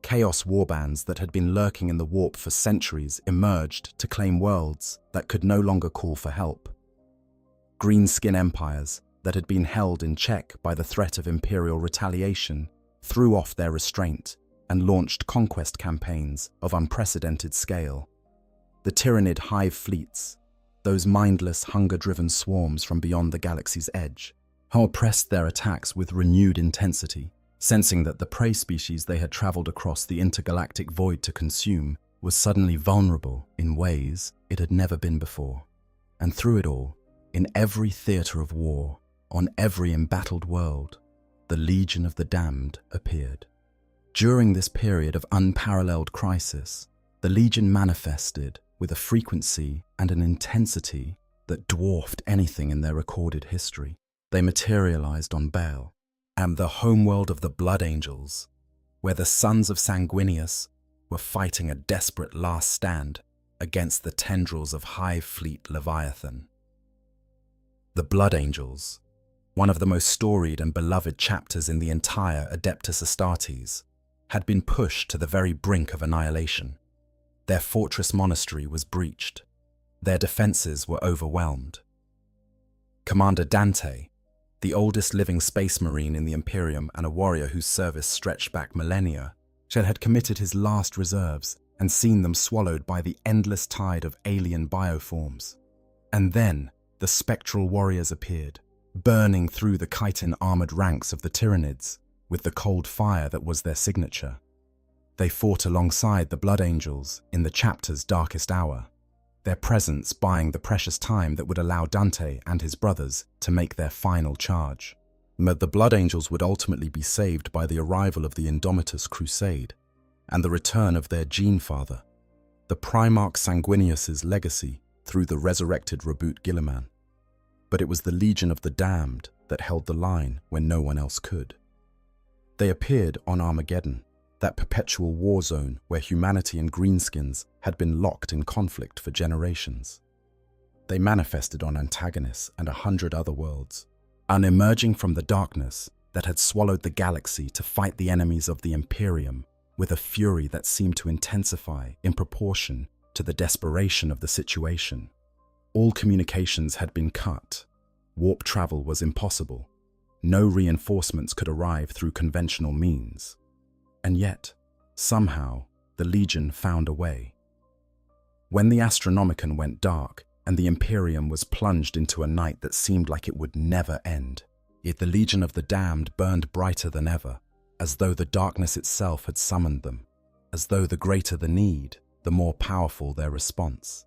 Chaos warbands that had been lurking in the warp for centuries emerged to claim worlds that could no longer call for help. Greenskin empires that had been held in check by the threat of imperial retaliation threw off their restraint and launched conquest campaigns of unprecedented scale. The Tyrannid hive fleets, those mindless, hunger-driven swarms from beyond the galaxy's edge, pressed their attacks with renewed intensity, sensing that the prey species they had traveled across the intergalactic void to consume was suddenly vulnerable in ways it had never been before. And through it all, in every theater of war, on every embattled world, the Legion of the Damned appeared. During this period of unparalleled crisis, the Legion manifested with a frequency and an intensity that dwarfed anything in their recorded history. They materialized on Baal, and the homeworld of the Blood Angels, where the sons of Sanguinius were fighting a desperate last stand against the tendrils of Hive Fleet Leviathan. The Blood Angels, one of the most storied and beloved chapters in the entire Adeptus Astartes, had been pushed to the very brink of annihilation. Their fortress monastery was breached. Their defenses were overwhelmed. Commander Dante, the oldest living space marine in the Imperium and a warrior whose service stretched back millennia, had committed his last reserves and seen them swallowed by the endless tide of alien bioforms. And then the spectral warriors appeared, burning through the chitin-armored ranks of the Tyrannids with the cold fire that was their signature. They fought alongside the Blood Angels in the chapter's darkest hour, their presence buying the precious time that would allow Dante and his brothers to make their final charge. But the Blood Angels would ultimately be saved by the arrival of the Indomitus Crusade and the return of their Gene Father, the Primarch Sanguinius's legacy through the resurrected Reboot Guilliman. But it was the Legion of the Damned that held the line when no one else could. They appeared on Armageddon, that perpetual war zone where humanity and greenskins had been locked in conflict for generations. They manifested on Antagonis and 100 other worlds, unemerging from the darkness that had swallowed the galaxy to fight the enemies of the Imperium with a fury that seemed to intensify in proportion to the desperation of the situation. All communications had been cut. Warp travel was impossible. No reinforcements could arrive through conventional means. And yet, somehow, the Legion found a way. When the Astronomicon went dark and the Imperium was plunged into a night that seemed like it would never end, yet the Legion of the Damned burned brighter than ever, as though the darkness itself had summoned them, as though the greater the need, the more powerful their response.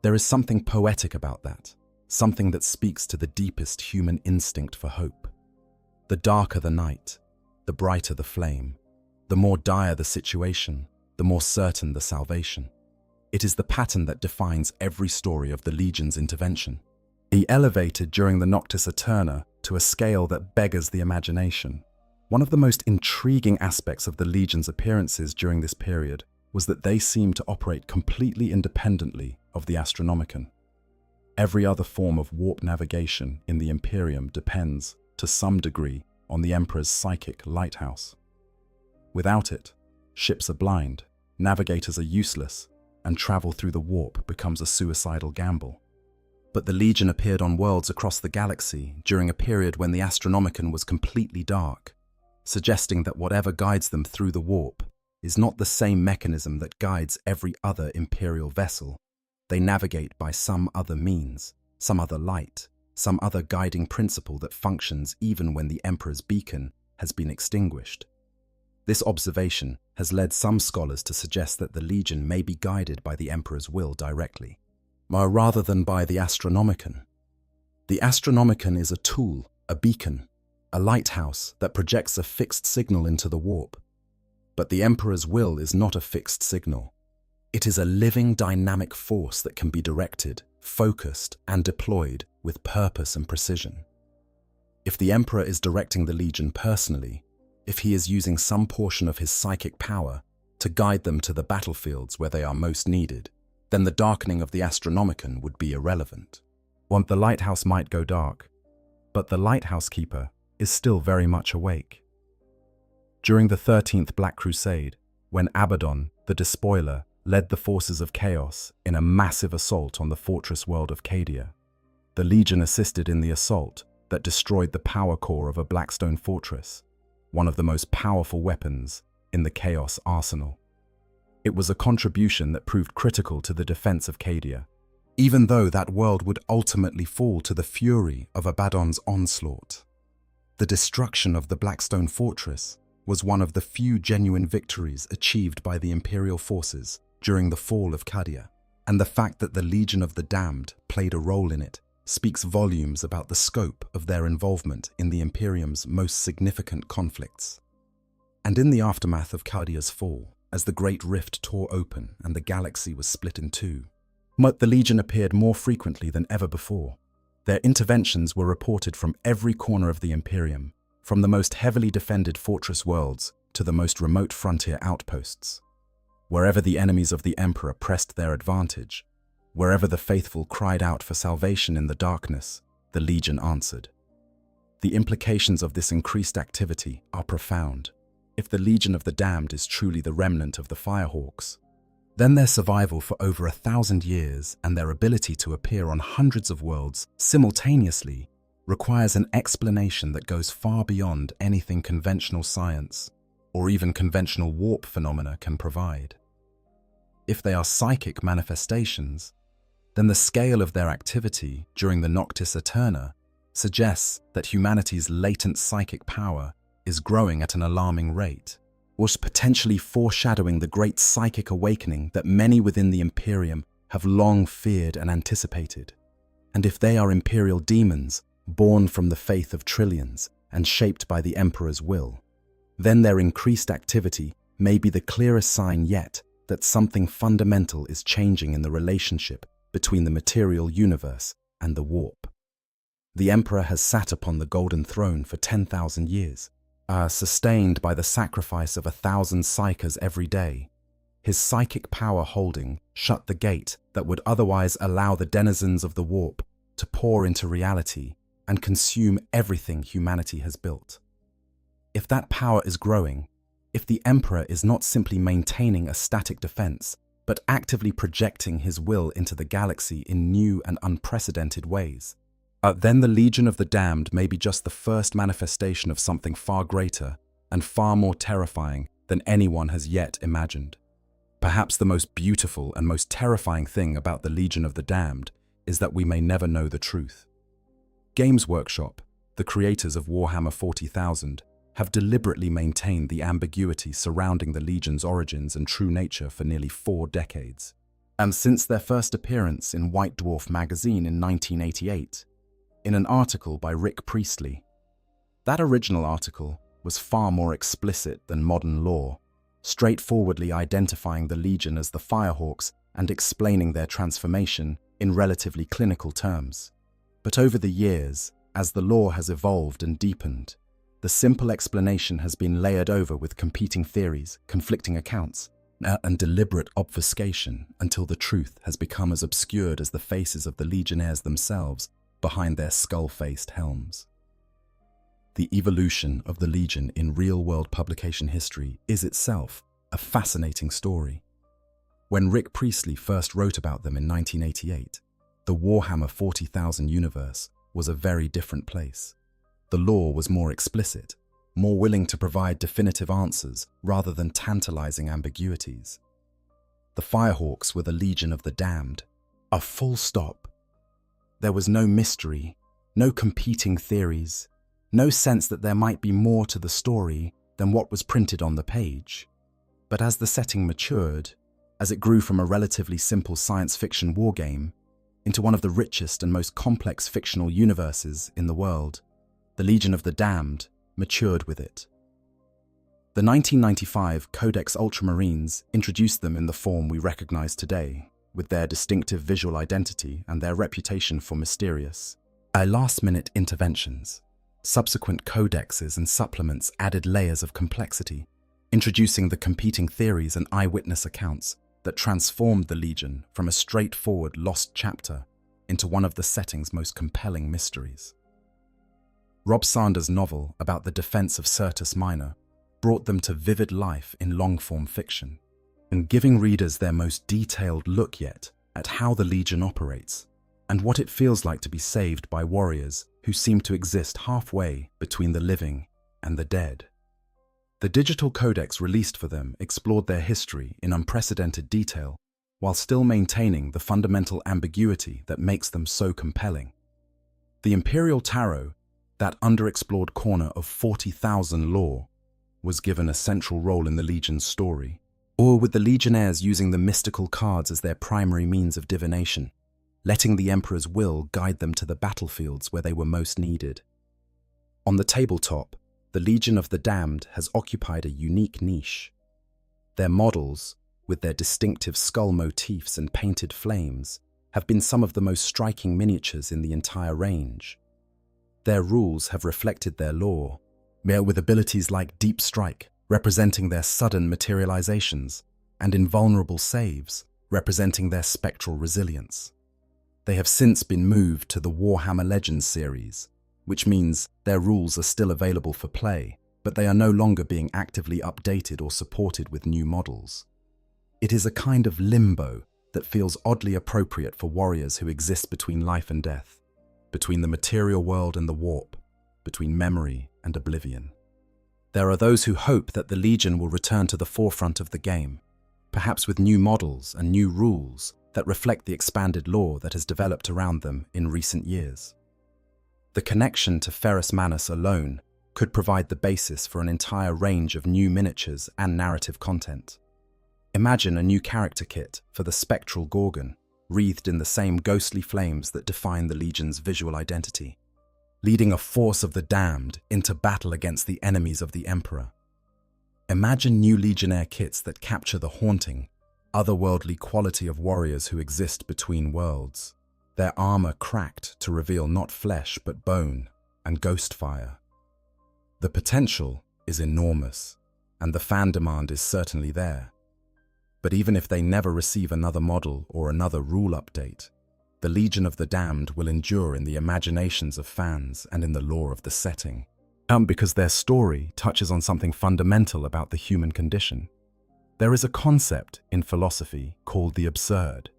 There is something poetic about that, something that speaks to the deepest human instinct for hope. The darker the night, the brighter the flame. The more dire the situation, the more certain the salvation. It is the pattern that defines every story of the Legion's intervention. He elevated during the Noctis Eterna to a scale that beggars the imagination. One of the most intriguing aspects of the Legion's appearances during this period was that they seemed to operate completely independently of the Astronomicon. Every other form of warp navigation in the Imperium depends, to some degree, on the Emperor's psychic lighthouse. Without it, ships are blind, navigators are useless, and travel through the warp becomes a suicidal gamble. But the Legion appeared on worlds across the galaxy during a period when the Astronomicon was completely dark, suggesting that whatever guides them through the warp is not the same mechanism that guides every other Imperial vessel. They navigate by some other means, some other light, some other guiding principle that functions even when the Emperor's beacon has been extinguished. This observation has led some scholars to suggest that the Legion may be guided by the Emperor's will directly, rather than by the Astronomicon. The Astronomicon is a tool, a beacon, a lighthouse that projects a fixed signal into the warp. But the Emperor's will is not a fixed signal. It is a living, dynamic force that can be directed, focused, and deployed with purpose and precision. If the Emperor is directing the Legion personally, if he is using some portion of his psychic power to guide them to the battlefields where they are most needed, then the darkening of the Astronomicon would be irrelevant. The lighthouse might go dark, but the lighthouse keeper is still very much awake. During the 13th Black Crusade, when Abaddon, the Despoiler, led the forces of chaos in a massive assault on the fortress world of Cadia, the Legion assisted in the assault that destroyed the power core of a Blackstone fortress, one of the most powerful weapons in the Chaos arsenal. It was a contribution that proved critical to the defense of Cadia, even though that world would ultimately fall to the fury of Abaddon's onslaught. The destruction of the Blackstone fortress was one of the few genuine victories achieved by the Imperial forces during the fall of Cadia, and the fact that the Legion of the Damned played a role in it speaks volumes about the scope of their involvement in the Imperium's most significant conflicts. And in the aftermath of Cadia's fall, as the Great Rift tore open and the galaxy was split in two, the Legion appeared more frequently than ever before. Their interventions were reported from every corner of the Imperium, from the most heavily defended fortress worlds to the most remote frontier outposts. Wherever the enemies of the Emperor pressed their advantage, wherever the faithful cried out for salvation in the darkness, the Legion answered. The implications of this increased activity are profound. If the Legion of the Damned is truly the remnant of the Firehawks, then their survival for over 1,000 years and their ability to appear on hundreds of worlds simultaneously requires an explanation that goes far beyond anything conventional science or even conventional warp phenomena can provide. If they are psychic manifestations, then the scale of their activity during the Noctis Eterna suggests that humanity's latent psychic power is growing at an alarming rate, was potentially foreshadowing the great psychic awakening that many within the Imperium have long feared and anticipated. And if they are Imperial demons, born from the faith of trillions and shaped by the Emperor's will, then their increased activity may be the clearest sign yet that something fundamental is changing in the relationship between the material universe and the warp. The Emperor has sat upon the Golden Throne for 10,000 years, sustained by the sacrifice of 1,000 psychers every day. His psychic power holding shut the gate that would otherwise allow the denizens of the warp to pour into reality and consume everything humanity has built. If that power is growing, if the Emperor is not simply maintaining a static defense, but actively projecting his will into the galaxy in new and unprecedented ways, then the Legion of the Damned may be just the first manifestation of something far greater and far more terrifying than anyone has yet imagined. Perhaps the most beautiful and most terrifying thing about the Legion of the Damned is that we may never know the truth. Games Workshop, the creators of Warhammer 40,000, have deliberately maintained the ambiguity surrounding the Legion's origins and true nature for nearly 4 decades. And since their first appearance in White Dwarf magazine in 1988, in an article by Rick Priestley. That original article was far more explicit than modern lore, straightforwardly identifying the Legion as the Firehawks and explaining their transformation in relatively clinical terms. But over the years, as the lore has evolved and deepened, the simple explanation has been layered over with competing theories, conflicting accounts, and deliberate obfuscation until the truth has become as obscured as the faces of the Legionnaires themselves behind their skull-faced helms. The evolution of the Legion in real-world publication history is itself a fascinating story. When Rick Priestley first wrote about them in 1988, the Warhammer 40,000 universe was a very different place. The lore was more explicit, more willing to provide definitive answers rather than tantalizing ambiguities. The Firehawks were the Legion of the Damned, a full stop. There was no mystery, no competing theories, no sense that there might be more to the story than what was printed on the page. But as the setting matured, as it grew from a relatively simple science fiction wargame into one of the richest and most complex fictional universes in the world, the Legion of the Damned matured with it. The 1995 Codex Ultramarines introduced them in the form we recognize today, with their distinctive visual identity and their reputation for mysterious, last-minute interventions. Subsequent codexes and supplements added layers of complexity, introducing the competing theories and eyewitness accounts that transformed the Legion from a straightforward lost chapter into one of the setting's most compelling mysteries. Rob Sanders' novel about the defense of Syrtis Minor brought them to vivid life in long-form fiction, and giving readers their most detailed look yet at how the Legion operates. and what it feels like to be saved by warriors who seem to exist halfway between the living and the dead. The digital codex released for them explored their history in unprecedented detail, while still maintaining the fundamental ambiguity that makes them so compelling. The Imperial Tarot, that underexplored corner of 40,000 lore, was given a central role in the Legion's story, or with the Legionnaires using the mystical cards as their primary means of divination, letting the Emperor's will guide them to the battlefields where they were most needed. On the tabletop, the Legion of the Damned has occupied a unique niche. Their models, with their distinctive skull motifs and painted flames, have been some of the most striking miniatures in the entire range. Their rules have reflected their lore, with abilities like Deep Strike, representing their sudden materializations, and Invulnerable Saves, representing their spectral resilience. They have since been moved to the Warhammer Legends series, which means their rules are still available for play, but they are no longer being actively updated or supported with new models. It is a kind of limbo that feels oddly appropriate for warriors who exist between life and death, between the material world and the warp, between memory and oblivion. There are those who hope that the Legion will return to the forefront of the game, perhaps with new models and new rules that reflect the expanded lore that has developed around them in recent years. The connection to Ferrus Manus alone could provide the basis for an entire range of new miniatures and narrative content. Imagine a new character kit for the spectral Gorgon, wreathed in the same ghostly flames that define the Legion's visual identity, leading a force of the damned into battle against the enemies of the Emperor. Imagine new Legionnaire kits that capture the haunting, otherworldly quality of warriors who exist between worlds, their armor cracked to reveal not flesh but bone and ghost fire. The potential is enormous, and the fan demand is certainly there. But even if they never receive another model or another rule update, the Legion of the Damned will endure in the imaginations of fans and in the lore of the setting, because their story touches on something fundamental about the human condition. There is a concept in philosophy called the absurd,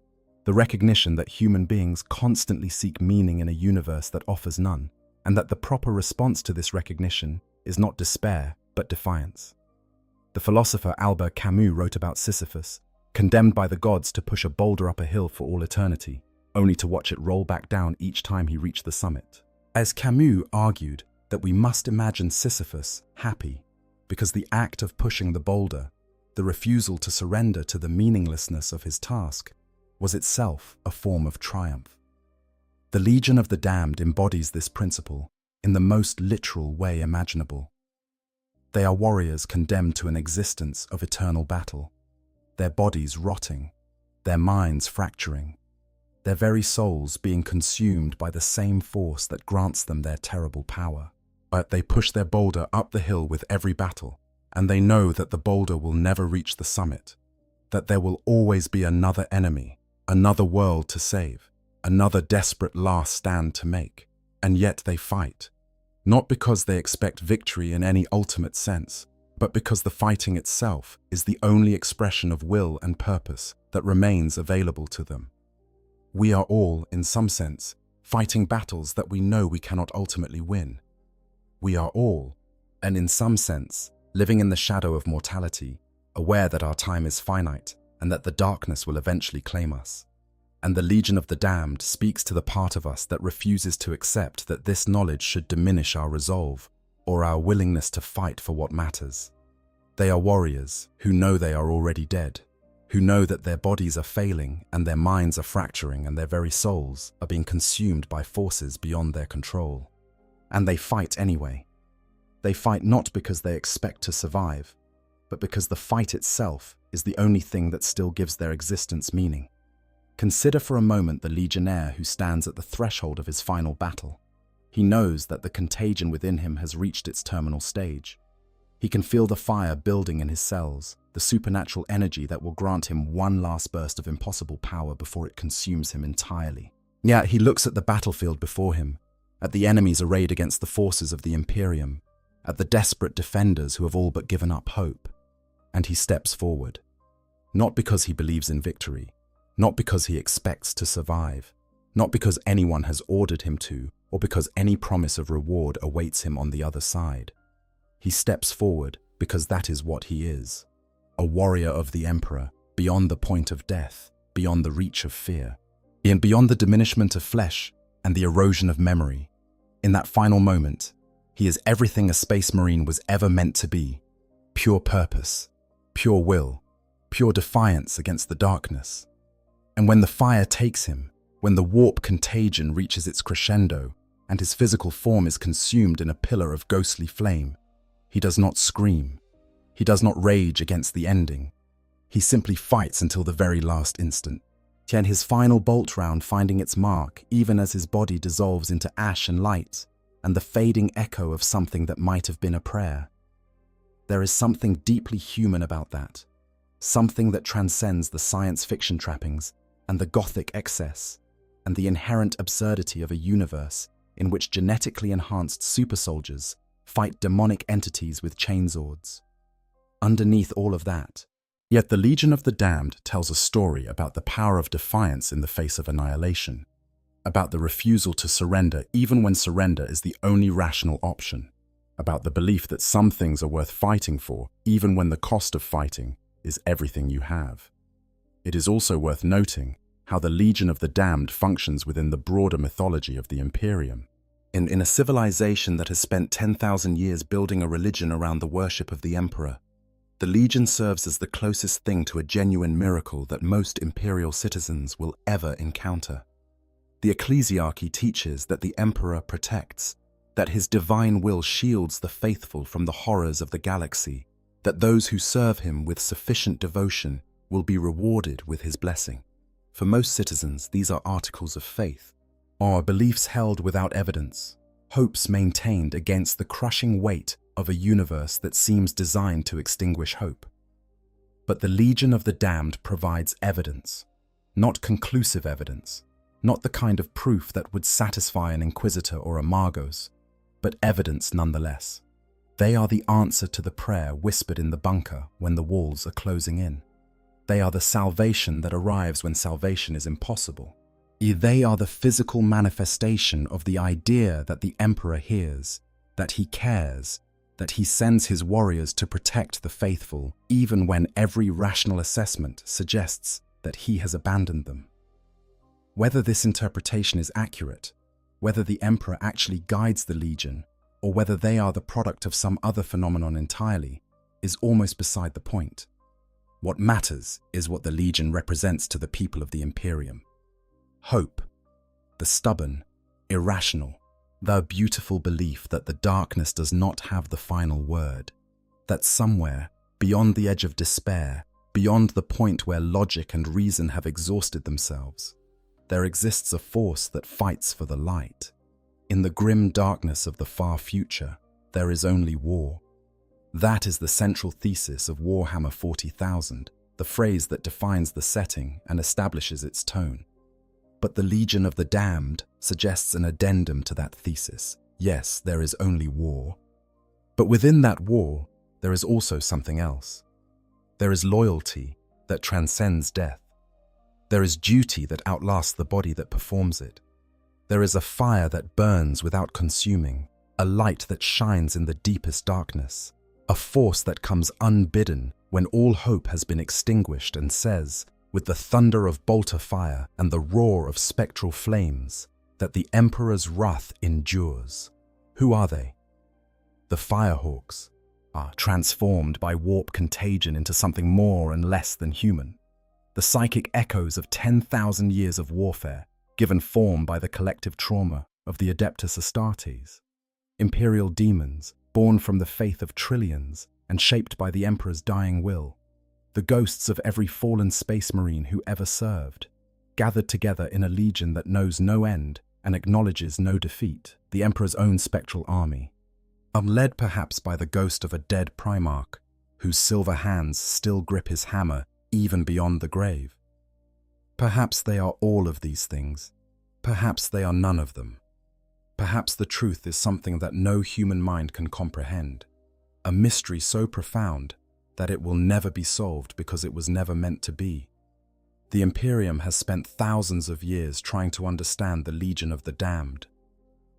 the recognition that human beings constantly seek meaning in a universe that offers none, and that the proper response to this recognition is not despair, but defiance. The philosopher Albert Camus wrote about Sisyphus, condemned by the gods to push a boulder up a hill for all eternity, only to watch it roll back down each time he reached the summit. As Camus argued that we must imagine Sisyphus happy, because the act of pushing the boulder, the refusal to surrender to the meaninglessness of his task, was itself a form of triumph. The Legion of the Damned embodies this principle in the most literal way imaginable. They are warriors condemned to an existence of eternal battle, their bodies rotting, their minds fracturing, their very souls being consumed by the same force that grants them their terrible power. But they push their boulder up the hill with every battle, and they know that the boulder will never reach the summit, that there will always be another enemy, another world to save, another desperate last stand to make, and yet they fight. Not because they expect victory in any ultimate sense, but because the fighting itself is the only expression of will and purpose that remains available to them. We are all, in some sense, fighting battles that we know we cannot ultimately win. We are all, and in some sense, living in the shadow of mortality, aware that our time is finite and that the darkness will eventually claim us. And the Legion of the Damned speaks to the part of us that refuses to accept that this knowledge should diminish our resolve or our willingness to fight for what matters. They are warriors who know they are already dead, who know that their bodies are failing and their minds are fracturing and their very souls are being consumed by forces beyond their control. And they fight anyway. They fight not because they expect to survive, but because the fight itself is the only thing that still gives their existence meaning. Consider for a moment the Legionnaire who stands at the threshold of his final battle. He knows that the contagion within him has reached its terminal stage. He can feel the fire building in his cells, the supernatural energy that will grant him one last burst of impossible power before it consumes him entirely. Yet he looks at the battlefield before him, at the enemies arrayed against the forces of the Imperium, at the desperate defenders who have all but given up hope, and he steps forward. Not because he believes in victory, not because he expects to survive, not because anyone has ordered him to, or because any promise of reward awaits him on the other side. He steps forward because that is what he is, a warrior of the Emperor, beyond the point of death, beyond the reach of fear, and beyond the diminishment of flesh and the erosion of memory. In that final moment, he is everything a space marine was ever meant to be: pure purpose, pure will, pure defiance against the darkness. And when the fire takes him, when the warp contagion reaches its crescendo and his physical form is consumed in a pillar of ghostly flame, he does not scream. He does not rage against the ending. He simply fights until the very last instant. Yet his final bolt round finding its mark even as his body dissolves into ash and light and the fading echo of something that might have been a prayer. There is something deeply human about that, something that transcends the science fiction trappings and the gothic excess and the inherent absurdity of a universe in which genetically enhanced super soldiers fight demonic entities with chainswords. Underneath all of that, yet the Legion of the Damned tells a story about the power of defiance in the face of annihilation, about the refusal to surrender even when surrender is the only rational option, about the belief that some things are worth fighting for even when the cost of fighting is everything you have. It is also worth noting how the Legion of the Damned functions within the broader mythology of the Imperium. In a civilization that has spent 10,000 years building a religion around the worship of the Emperor, the Legion serves as the closest thing to a genuine miracle that most imperial citizens will ever encounter. The ecclesiarchy teaches that the Emperor protects, that his divine will shields the faithful from the horrors of the galaxy, that those who serve him with sufficient devotion will be rewarded with his blessing. For most citizens, these are articles of faith, or beliefs held without evidence, hopes maintained against the crushing weight of a universe that seems designed to extinguish hope. But the Legion of the Damned provides evidence, not conclusive evidence, not the kind of proof that would satisfy an inquisitor or a Magos, but evidence nonetheless. They are the answer to the prayer whispered in the bunker when the walls are closing in. They are the salvation that arrives when salvation is impossible. They are the physical manifestation of the idea that the Emperor hears, that he cares, that he sends his warriors to protect the faithful, even when every rational assessment suggests that he has abandoned them. Whether this interpretation is accurate, whether the Emperor actually guides the Legion, or whether they are the product of some other phenomenon entirely, is almost beside the point. What matters is what the Legion represents to the people of the Imperium. Hope, the stubborn, irrational, the beautiful belief that the darkness does not have the final word, that somewhere, beyond the edge of despair, beyond the point where logic and reason have exhausted themselves, there exists a force that fights for the light. In the grim darkness of the far future, there is only war. That is the central thesis of Warhammer 40,000, the phrase that defines the setting and establishes its tone. But the Legion of the Damned suggests an addendum to that thesis. Yes, there is only war. But within that war, there is also something else. There is loyalty that transcends death. There is duty that outlasts the body that performs it. There is a fire that burns without consuming, a light that shines in the deepest darkness, a force that comes unbidden when all hope has been extinguished and says, with the thunder of bolter fire and the roar of spectral flames, that the Emperor's wrath endures. Who are they? The Firehawks are transformed by warp contagion into something more and less than human. The psychic echoes of 10,000 years of warfare, given form by the collective trauma of the Adeptus Astartes. Imperial demons, born from the faith of trillions and shaped by the Emperor's dying will. The ghosts of every fallen space marine who ever served, gathered together in a legion that knows no end and acknowledges no defeat, the Emperor's own spectral army. Led perhaps by the ghost of a dead Primarch, whose silver hands still grip his hammer even beyond the grave. Perhaps they are all of these things. Perhaps they are none of them. Perhaps the truth is something that no human mind can comprehend, a mystery so profound that it will never be solved because it was never meant to be. The Imperium has spent thousands of years trying to understand the Legion of the Damned,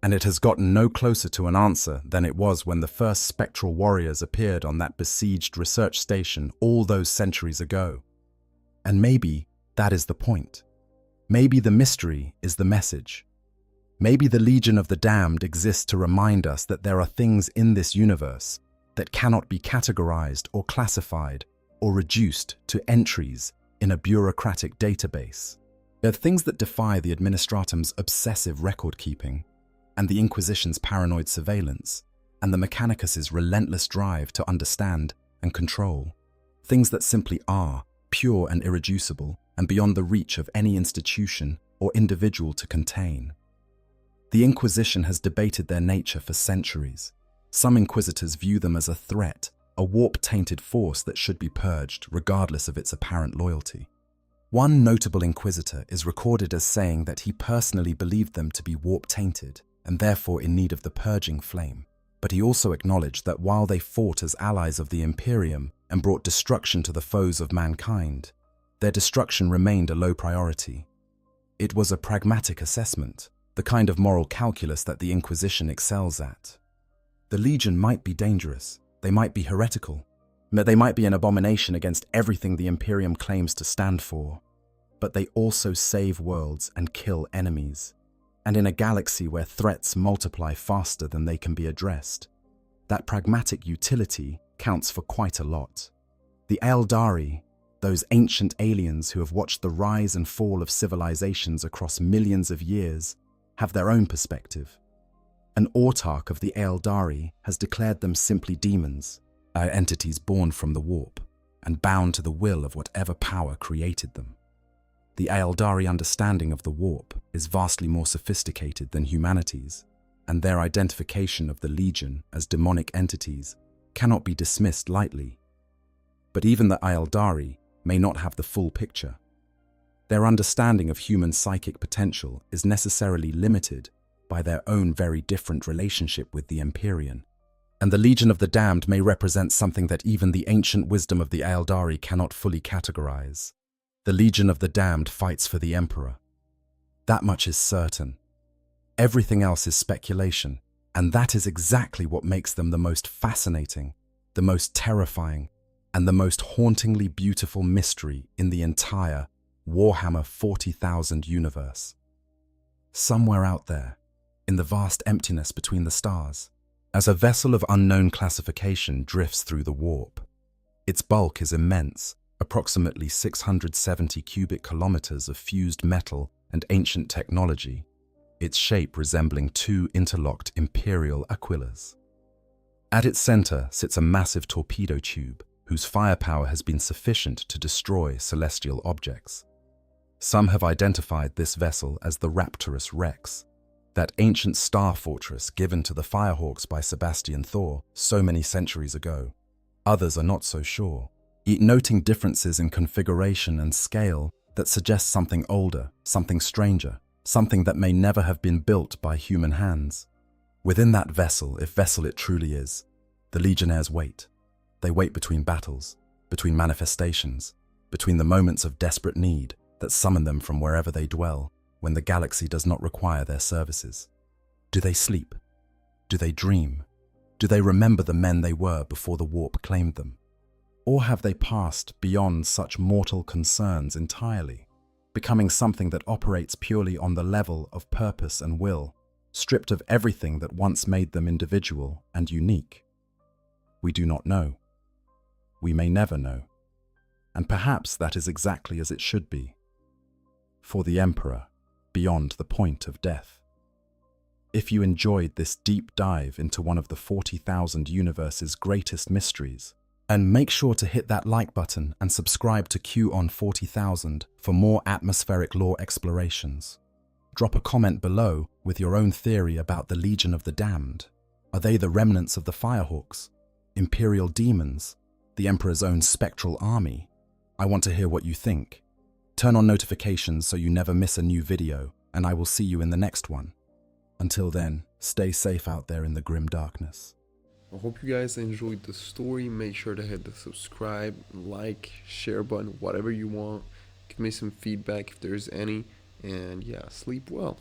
and it has gotten no closer to an answer than it was when the first spectral warriors appeared on that besieged research station all those centuries ago. And maybe that is the point. Maybe the mystery is the message. Maybe the Legion of the Damned exists to remind us that there are things in this universe that cannot be categorized or classified or reduced to entries in a bureaucratic database. There are things that defy the Administratum's obsessive record-keeping, and the Inquisition's paranoid surveillance, and the Mechanicus's relentless drive to understand and control. Things that simply are, pure and irreducible, and beyond the reach of any institution or individual to contain. The Inquisition has debated their nature for centuries. Some Inquisitors view them as a threat, a warp-tainted force that should be purged regardless of its apparent loyalty. One notable Inquisitor is recorded as saying that he personally believed them to be warp-tainted and therefore in need of the purging flame. But he also acknowledged that while they fought as allies of the Imperium and brought destruction to the foes of mankind, their destruction remained a low priority. It was a pragmatic assessment, the kind of moral calculus that the Inquisition excels at. The Legion might be dangerous, they might be heretical, they might be an abomination against everything the Imperium claims to stand for, but they also save worlds and kill enemies. And in a galaxy where threats multiply faster than they can be addressed, that pragmatic utility counts for quite a lot. The Eldari, those ancient aliens who have watched the rise and fall of civilizations across millions of years, have their own perspective. An autarch of the Eldari has declared them simply demons, entities born from the warp, and bound to the will of whatever power created them. The Eldari understanding of the warp is vastly more sophisticated than humanity's, and their identification of the Legion as demonic entities cannot be dismissed lightly. But even the Eldari may not have the full picture. Their understanding of human psychic potential is necessarily limited by their own very different relationship with the Imperium, and the Legion of the Damned may represent something that even the ancient wisdom of the Eldari cannot fully categorize. The Legion of the Damned fights for the Emperor. That much is certain. Everything else is speculation, and that is exactly what makes them the most fascinating, the most terrifying, and the most hauntingly beautiful mystery in the entire Warhammer 40,000 universe. Somewhere out there, in the vast emptiness between the stars, as a vessel of unknown classification drifts through the warp, its bulk is immense, approximately 670 cubic kilometers of fused metal and ancient technology, its shape resembling two interlocked imperial aquillas. At its center sits a massive torpedo tube, whose firepower has been sufficient to destroy celestial objects. Some have identified this vessel as the Rapturus Rex, that ancient star fortress given to the Firehawks by Sebastian Thor so many centuries ago. Others are not so sure, noting differences in configuration and scale that suggest something older, something stranger, something that may never have been built by human hands. Within that vessel, if vessel it truly is, the Legionnaires wait. They wait between battles, between manifestations, between the moments of desperate need that summon them from wherever they dwell when the galaxy does not require their services. Do they sleep? Do they dream? Do they remember the men they were before the warp claimed them? Or have they passed beyond such mortal concerns entirely, becoming something that operates purely on the level of purpose and will, stripped of everything that once made them individual and unique? We do not know. We may never know. And perhaps that is exactly as it should be. For the Emperor, beyond the point of death. If you enjoyed this deep dive into one of the 40,000 universe's greatest mysteries, and make sure to hit that like button and subscribe to Q on 40,000 for more atmospheric lore explorations. Drop a comment below with your own theory about the Legion of the Damned. Are they the remnants of the Firehawks? Imperial demons? The Emperor's own spectral army? I want to hear what you think. Turn on notifications so you never miss a new video, and I will see you in the next one. Until then, stay safe out there in the grim darkness. I hope you guys enjoyed the story. Make sure to hit the subscribe, like, share button, whatever you want. Give me some feedback if there's any. And yeah, sleep well.